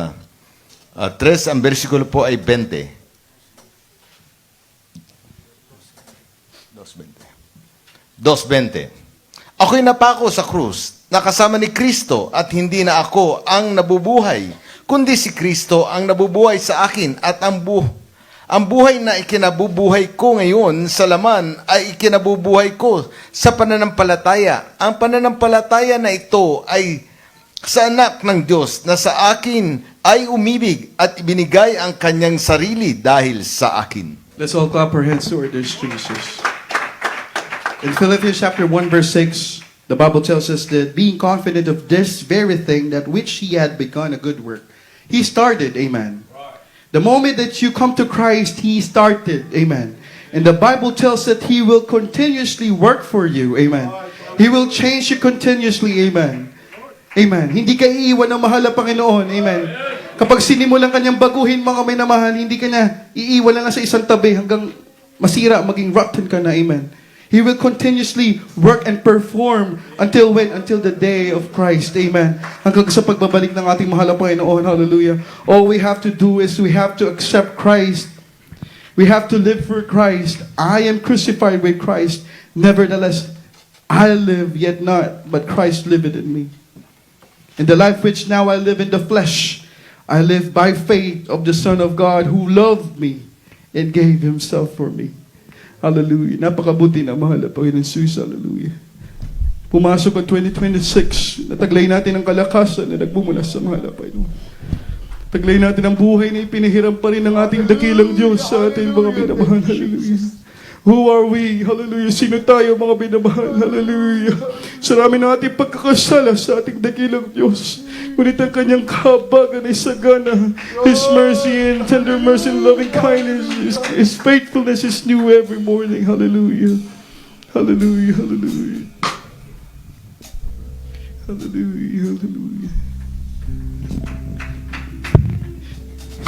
3, ang versikulo po ay 20. 2:20. Ako'y napako sa krus, nakasama ni Kristo, at hindi na ako ang nabubuhay, kundi si Kristo ang nabubuhay sa akin, at ang buhay na ikinabubuhay ko ngayon sa laman ay ikinabubuhay ko sa pananampalataya. Ang pananampalataya na ito ay sa anak ng Diyos na sa akin ay umibig at ibinigay ang kanyang sarili dahil sa akin. Let's all clap our hands to our dear Jesus. In Philippians chapter 1 verse 6, the Bible tells us that being confident of this very thing, that which He had begun a good work, He started, amen. The moment that you come to Christ, He started, amen. And the Bible tells that He will continuously work for you, amen. He will change you continuously, amen. Amen. Hindi ka iiwan ng mahal na Panginoon, amen. Kapag sinimulan kanyang baguhin, mga minamahal, hindi ka na iiwan lang sa isang tabi hanggang masira, maging rotten ka na, amen. He will continuously work and perform until when? Until the day of Christ. Amen. Hanggang sa pagbabalik ng ating mahal na Panginoon. Hallelujah. All we have to do is we have to accept Christ. We have to live for Christ. I am crucified with Christ. Nevertheless, I live, yet not, but Christ liveth in me. In the life which now I live in the flesh, I live by faith of the Son of God who loved me and gave Himself for me. Hallelujah. Napakabuti na mahal na Panginoon Jesus. Hallelujah. Pumasok ang 2026. Nataglay natin ang kalakasan na nagbumula sa mahal na Panginoon. Taglay natin ang buhay na ipinahiram pa rin ng ating dakilang Diyos sa ating mga binamahal. Hallelujah. Who are we? Hallelujah. Sino tayo mga binamahal? Hallelujah. Sa rami ng ating pagkakasala sa ating dakilang Diyos. Ngunit ang kanyang kahabagan ay sagana. His mercy and tender mercy and loving kindness, His faithfulness is new every morning. Hallelujah. Hallelujah. Hallelujah. Hallelujah. Hallelujah.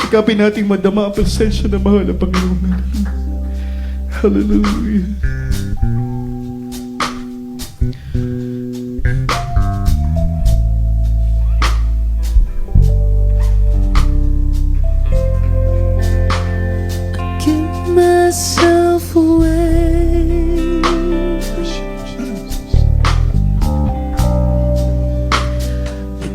Sikapin nating madama ang presensya ng mahal na Panginoon natin. Hallelujah. Give myself away.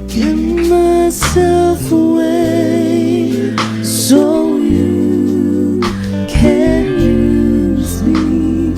Give myself away so you can use me.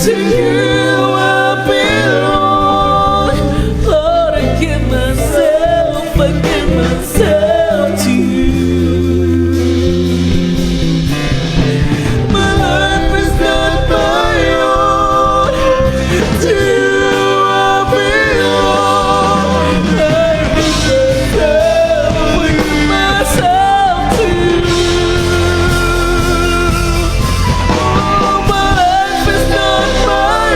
To you I belong. Lord, I give myself to you. My life is not my own. To you I belong. I give myself to you. Oh, my life is not my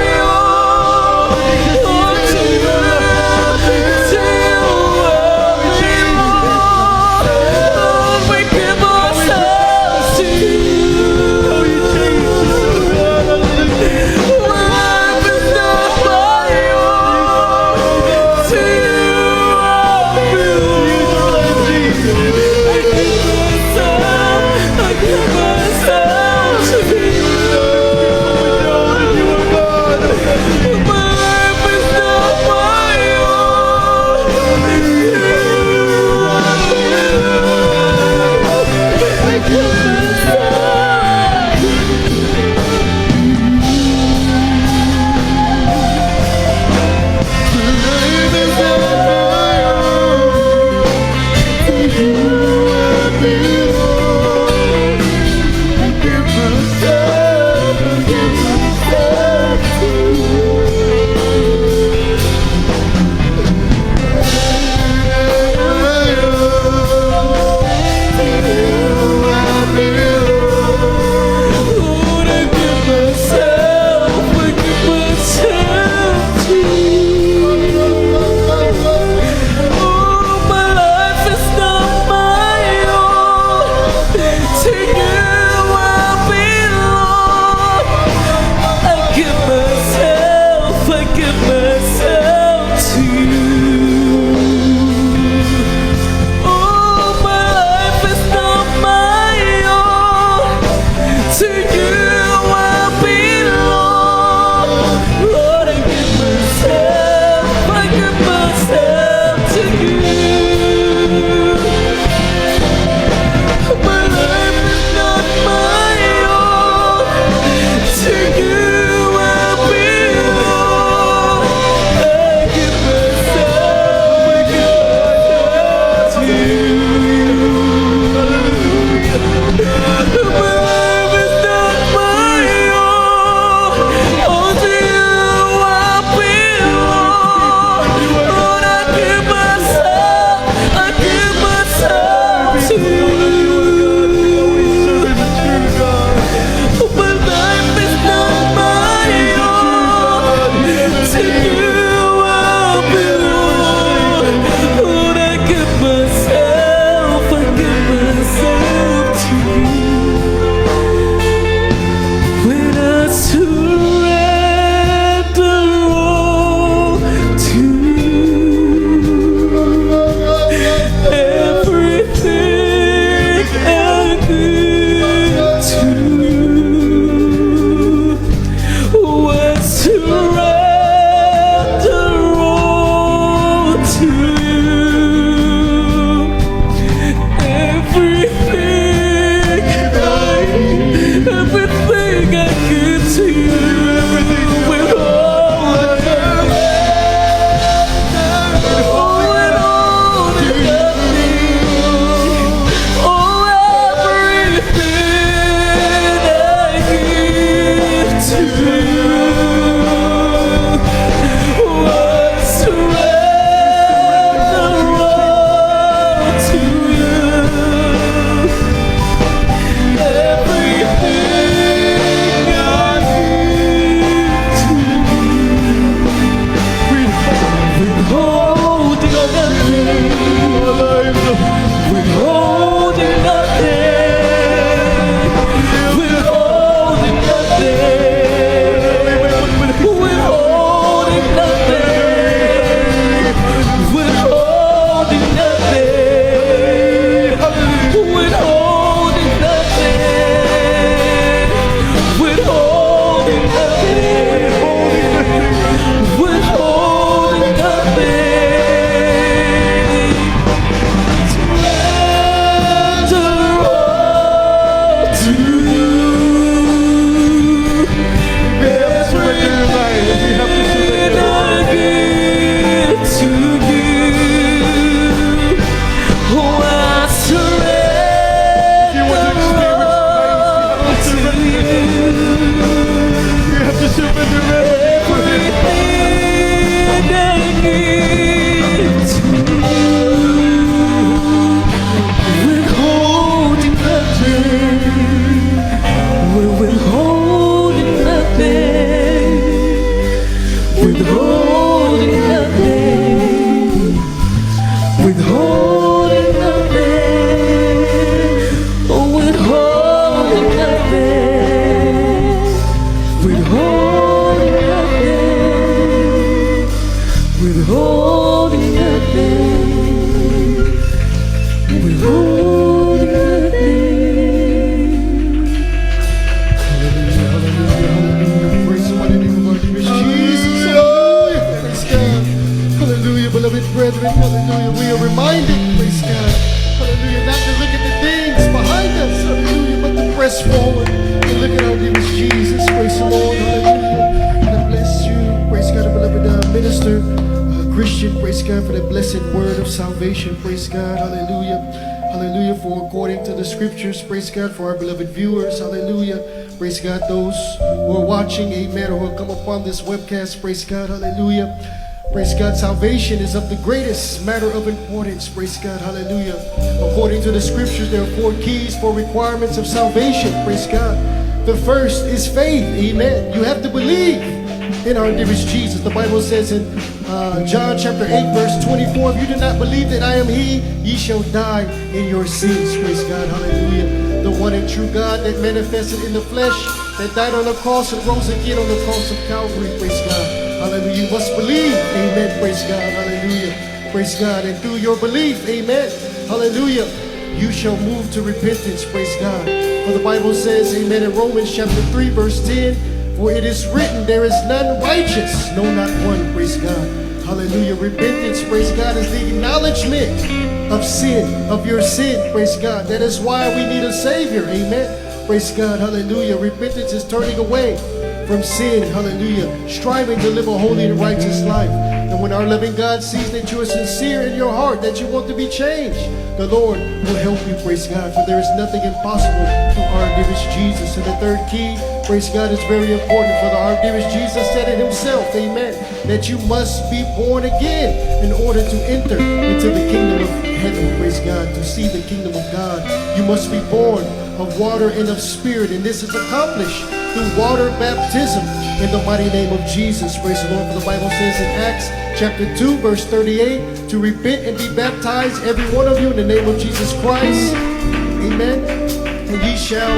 withholding nothing, withholding nothing, oh, withholding nothing, withholding nothing, withholding nothing, withholding nothing. Hallelujah, praise the mighty name of our Lord Jesus. Hallelujah, praise God. Hallelujah, beloved brethren. Hallelujah, we are reminded, praise God. Hallelujah, not to look at the things behind us. Hallelujah, but to press forward and look at our dearest Jesus. Praise the Lord. Hallelujah. God bless you. Praise God, beloved minister, Christian. Praise God for the blessed word of salvation. Praise God. Hallelujah. Hallelujah, for according to the scriptures, praise God, for our beloved viewers, hallelujah, praise God, those who are watching, amen, or who will come upon this webcast, praise God, hallelujah, praise God, salvation is of the greatest matter of importance, praise God, hallelujah, according to the scriptures, there are 4 keys, 4 requirements of salvation, praise God. The first is faith, amen, you have to believe in our dearest Jesus. The Bible says in John chapter 8 verse 24, if you do not believe that I am he, ye shall die in your sins. Praise God, hallelujah. The one and true God that manifested in the flesh, that died on the cross and rose again on the cross of Calvary. Praise God, hallelujah. You must believe, amen, praise God, hallelujah, praise God. And through your belief, amen, hallelujah, you shall move to repentance, praise God. For the Bible says, amen, in Romans chapter 3 verse 10, for it is written, there is none righteous, no, not one, praise God. Hallelujah. Repentance, praise God, is the acknowledgement of sin, of your sin, praise God. That is why we need a Savior, amen. Praise God, hallelujah. Repentance is turning away from sin, hallelujah. Striving to live a holy and righteous life. And when our loving God sees that you are sincere in your heart, that you want to be changed, the Lord will help you, praise God. For there is nothing impossible to our dearest Jesus. And the third key, praise God, is very important. For our dearest Jesus said it himself, amen, that you must be born again in order to enter into the kingdom of heaven, praise God, to see the kingdom of God. You must be born of water and of spirit, and this is accomplished through water baptism in the mighty name of Jesus, praise the Lord. For the Bible says in Acts chapter 2 verse 38, to repent and be baptized every one of you in the name of Jesus Christ, amen, and ye shall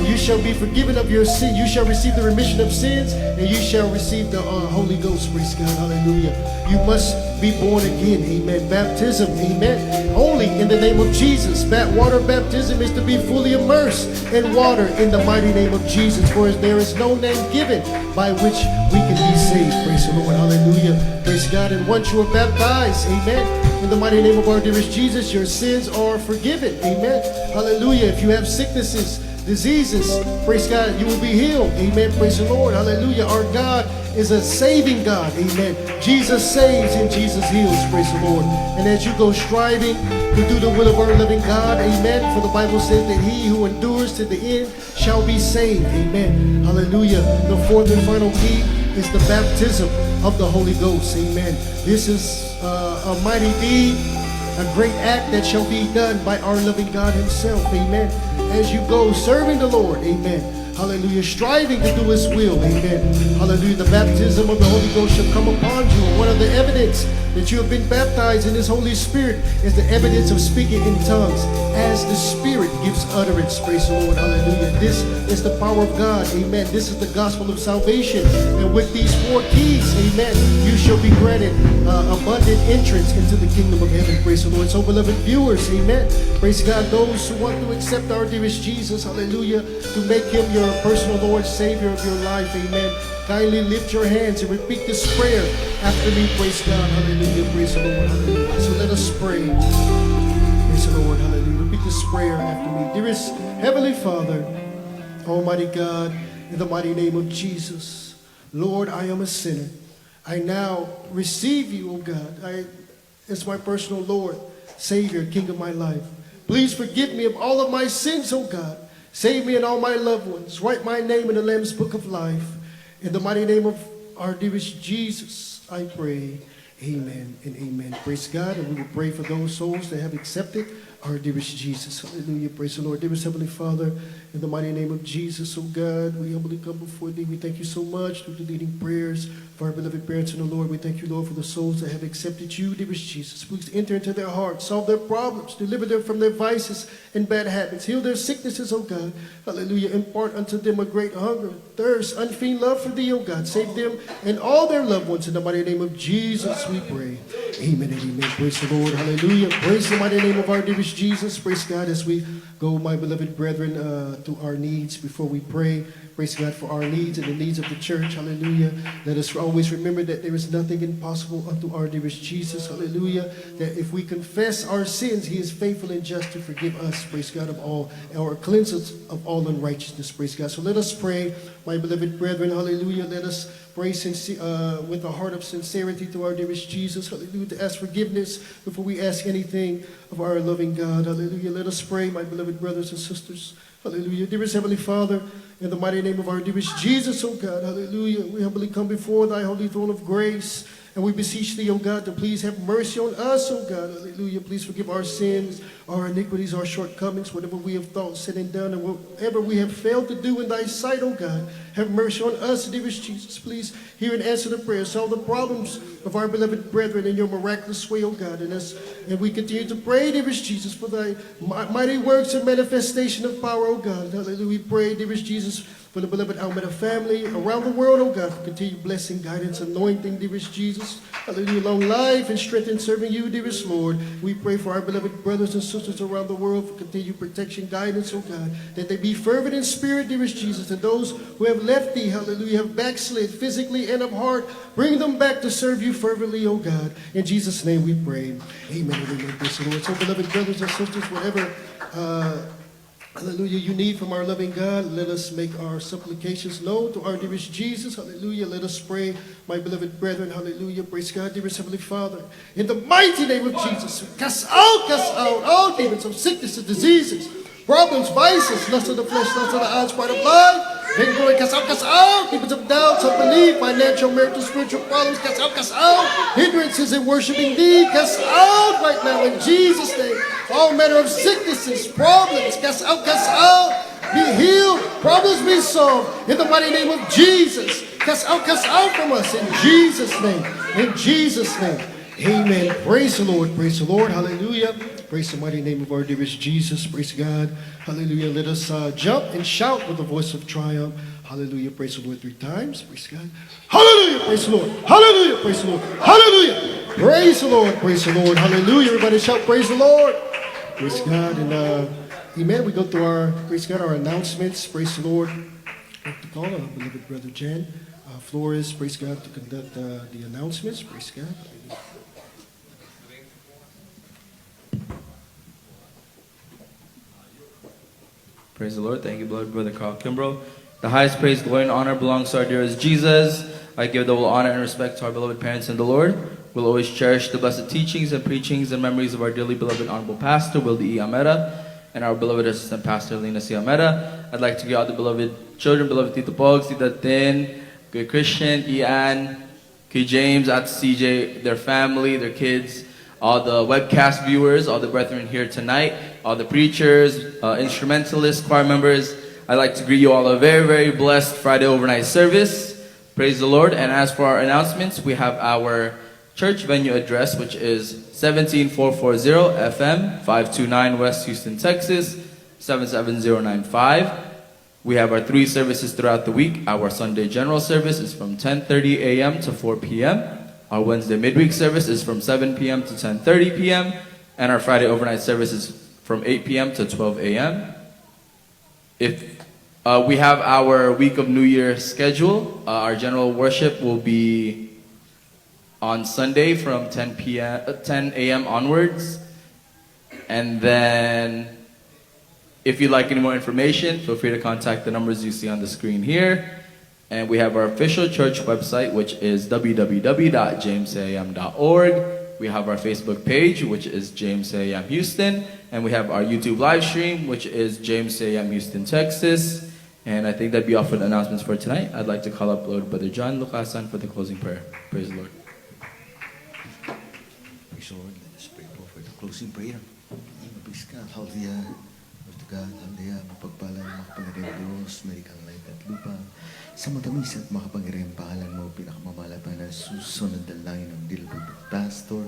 you shall be forgiven of your sin. You shall receive the remission of sins, and you shall receive the Holy Ghost. Praise God, hallelujah. You must be born again, amen. Baptism, amen, only in the name of Jesus. Water baptism is to be fully immersed in water in the mighty name of Jesus, for there is no name given by which we can be saved. Praise the Lord, hallelujah. Praise God. And once you are baptized, amen, in the mighty name of our dearest Jesus, your sins are forgiven, amen, hallelujah. If you have sicknesses, diseases, praise God, you will be healed, amen, praise the Lord, hallelujah. Our God is a saving God, amen. Jesus saves and Jesus heals, praise the Lord. And as you go striving to do the will of our living God, amen, for the Bible says that he who endures to the end shall be saved, amen, hallelujah. The fourth and final key is the baptism of the Holy Ghost, amen. This is a mighty deed, a great act that shall be done by our loving God himself, amen. As you go serving the Lord, amen, hallelujah, striving to do his will, amen, hallelujah, the baptism of the Holy Ghost shall come upon you. And one of the evidence that you have been baptized in his Holy Spirit is the evidence of speaking in tongues as the Spirit gives utterance, praise the Lord, hallelujah. This is the power of God, amen. This is the gospel of salvation. And with these 4 keys, amen, you shall be granted abundant entrance into the kingdom of heaven, praise the Lord. So beloved viewers, amen, praise God, those who want to accept our dearest Jesus, hallelujah, to make him your personal Lord, Savior of your life, amen, kindly lift your hands and repeat this prayer after me, praise God, hallelujah, praise the Lord, hallelujah. So let us pray, praise the Lord, hallelujah. Repeat this prayer after me. Dearest Heavenly Father, Almighty God, in the mighty name of Jesus, Lord, I am a sinner. I now receive you, O God, as my personal Lord, Savior, King of my life. Please forgive me of all of my sins, O God. Save me and all my loved ones. Write my name in the Lamb's Book of Life. In the mighty name of our dearest Jesus, I pray. Amen and amen. Praise God. And we will pray for those souls that have accepted our dearest Jesus. Hallelujah. Praise the Lord. Dearest Heavenly Father, in the mighty name of Jesus, oh God, we humbly come before Thee. We thank You so much for the leading prayers for our beloved parents in the Lord. We thank You, Lord, for the souls that have accepted You, dearest Jesus. Please enter into their hearts, solve their problems, deliver them from their vices and bad habits, heal their sicknesses, oh God. Hallelujah. Impart unto them a great hunger, thirst, unfeigned love for Thee, oh God. Save them and all their loved ones. In the mighty name of Jesus, we pray. Amen and amen. Praise the Lord. Hallelujah. Praise the mighty name of our dearest Jesus. Praise God as we go, my beloved brethren, to our needs before we pray. Praise God for our needs and the needs of the church. Hallelujah. Let us always remember that there is nothing impossible unto our dearest Jesus. Hallelujah. That if we confess our sins, He is faithful and just to forgive us. Praise God of all, or cleanse us of all unrighteousness. Praise God. So let us pray, my beloved brethren. Hallelujah. Let us pray with a heart of sincerity to our dearest Jesus. Hallelujah. To ask forgiveness before we ask anything of our loving God. Hallelujah. Let us pray, my beloved brothers and sisters. Hallelujah. Dearest Heavenly Father, in the mighty name of our dearest Jesus, oh God, hallelujah, we humbly come before Thy holy throne of grace, and we beseech Thee, oh God, to please have mercy on us, oh God, hallelujah. Please forgive our sins, our iniquities, our shortcomings, whatever we have thought, said, and done, and whatever we have failed to do in Thy sight, oh God. Have mercy on us, dearest Jesus. Please hear and answer the prayer. Solve the problems of our beloved brethren in Your miraculous way, oh God. And we continue to pray, dearest Jesus, for Thy mighty works and manifestation of power, oh God. Hallelujah. We pray, dearest Jesus, for the beloved Almeida family around the world, oh God, for continued blessing, guidance, anointing, dearest Jesus. Hallelujah. Long life and strength in serving You, dearest Lord. We pray for our beloved brothers and sisters around the world for continued protection, guidance, oh God, that they be fervent in spirit, dearest Jesus, and those who have left Thee, hallelujah, have backslid physically and of heart, bring them back to serve You fervently, oh God. In Jesus' name we pray. Amen and amen. Praise the Lord. So, beloved brothers and sisters, whatever hallelujah, you need from our loving God, let us make our supplications known to our dearest Jesus. Hallelujah. Let us pray, my beloved brethren. Hallelujah. Praise God, dearest Heavenly Father. In the mighty name of Jesus, cast out all demons of sickness and diseases, problems, vices, lust of the flesh, lust of the eyes, pride of life. Vainglory, cast out, demons of doubts, unbelief, financial, marital, spiritual problems, cast out, hindrances in worshiping Thee, cast out right now in Jesus' name. All manner of sicknesses, problems, cast out, be healed, problems be solved in the mighty name of Jesus. Cast out from us in Jesus' name, in Jesus' name. Amen. Praise the Lord, hallelujah. Praise the mighty name of our dearest Jesus. Praise God. Hallelujah. Let us jump and shout with a voice of triumph. Hallelujah. Praise the Lord 3 times. Praise God. Hallelujah. Praise the Lord. Hallelujah. Praise the Lord. Hallelujah. Praise the Lord. Praise the Lord. Hallelujah. Everybody shout praise the Lord. Praise God. And amen. We go to our, praise God, our announcements. Praise the Lord. I'd like to call our beloved brother Jan Flores, praise God, to conduct the announcements. Praise God. Praise the Lord. Thank you, beloved brother Carl Kimbrough. The highest praise, glory, and honor belongs to our dearest Jesus. I give double honor and respect to our beloved parents in the Lord. We'll always cherish the blessed teachings and preachings and memories of our dearly beloved Honorable Pastor, Wilde E. Amera, and our beloved Assistant Pastor, Lena C. Amera. I'd like to give all the beloved children, beloved Tito Pogs, Tita Tin, Kuya Christian, Ian, Kuya James, at CJ, their family, their kids, all the webcast viewers, all the brethren here tonight, all the preachers, instrumentalists, choir members. I'd like to greet you all a very, very blessed Friday overnight service. Praise the Lord. And as for our announcements, we have our church venue address, which is 17440 FM, 529 West Houston, Texas, 77095. We have our 3 services throughout the week. Our Sunday general service is from 10:30 a.m. to 4 p.m. Our Wednesday midweek service is from 7 p.m. to 10:30 p.m. And our Friday overnight service is from 8 p.m. to 12 a.m. If we have our week of New Year schedule, our general worship will be on Sunday from 10 a.m. onwards. And then, if you'd like any more information, feel free to contact the numbers you see on the screen here. And we have our official church website, which is www.jamesam.org. We have our Facebook page, which is James A.M. Houston. And we have our YouTube live stream, which is James A.M. Houston, Texas. And I think that'd be all for the announcements for tonight. I'd like to call up Lord Brother John Lucasan for the closing prayer. Praise the Lord. Praise the Lord. Let us pray for the closing prayer. In the name of Praise God. Hallelujah. Glory to God. Hallelujah. Mapagpalang makapangyarihang Diyos, may ikang langit at lupa. Sa matamis at makapangyarihang pangalan mo, pinakamamalapan na susunod ang langit ng Dilbert Pastor.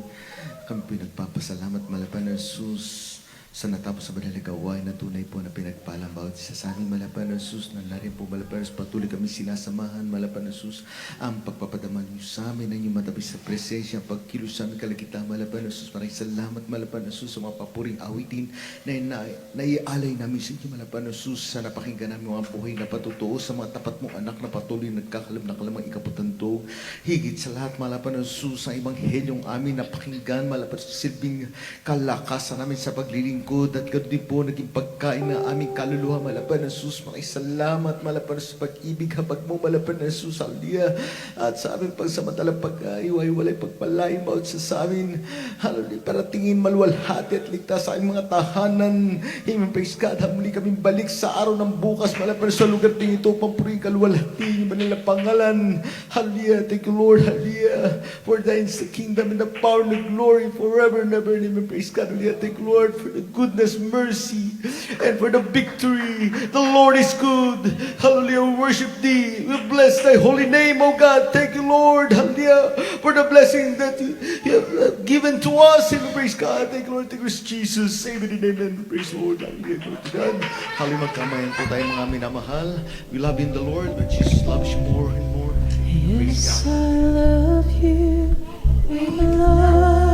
Kami pinagpapasalamat malapan na sa natapos sa banal na gawain na tunay po na pinagpalang bawat isa sa amin, malapan na na narin po malapan na patuloy kami sinasamahan, malapan na ang pagpapadaman niyo sa amin, ang inyong matabis sa presensya, ang pagkilos sa amin kalagitnaan, malapan na maraming salamat, malapan na sa mga papuring awitin na naialay namin sa inyo, malapan na sa napakinggan namin mga buhay na patutuo sa mga tapat mong anak na patuloy nagkakalab na kalamang ikaputantog, higit sa lahat, malapan na sa ebanghelyong amin napakinggan, malapan sa silbing kalakasan namin sa paglilingkod at ganoon din po naging pagkain na aming kaluluwa, malapan na maraming salamat, malapan sa pag-ibig habag mo, malapan na hallelujah, at sa aming pagsamantalang pag-iwalay pagpalain bawat sa amin, hallelujah, para tingin maluwalhati at ligtas sa aming mga tahanan. Amen, praise God. Muli kaming balik sa araw ng bukas, malapan sa lugar din ito, pampuring kaluwalhati, yung manilang pangalan, hallelujah, thank you Lord, hallelujah, for thine is the kingdom and the power and the glory forever and ever. Amen, praise God, hallelujah, thank you Lord for the goodness, mercy, and for the victory. The Lord is good. Hallelujah. We worship thee. We bless thy holy name, O God. Thank you, Lord. Hallelujah. For the blessing that you have given to us. Amen. Praise God. Thank you, Lord. Thank you, Jesus. Amen and amen. Praise the Lord. Hallelujah. Glory to God. Hallelujah. Magkamayan po tayo mga minamahal. We love in the Lord, but Jesus loves you more and more. Praise Yes, God. I love you. We love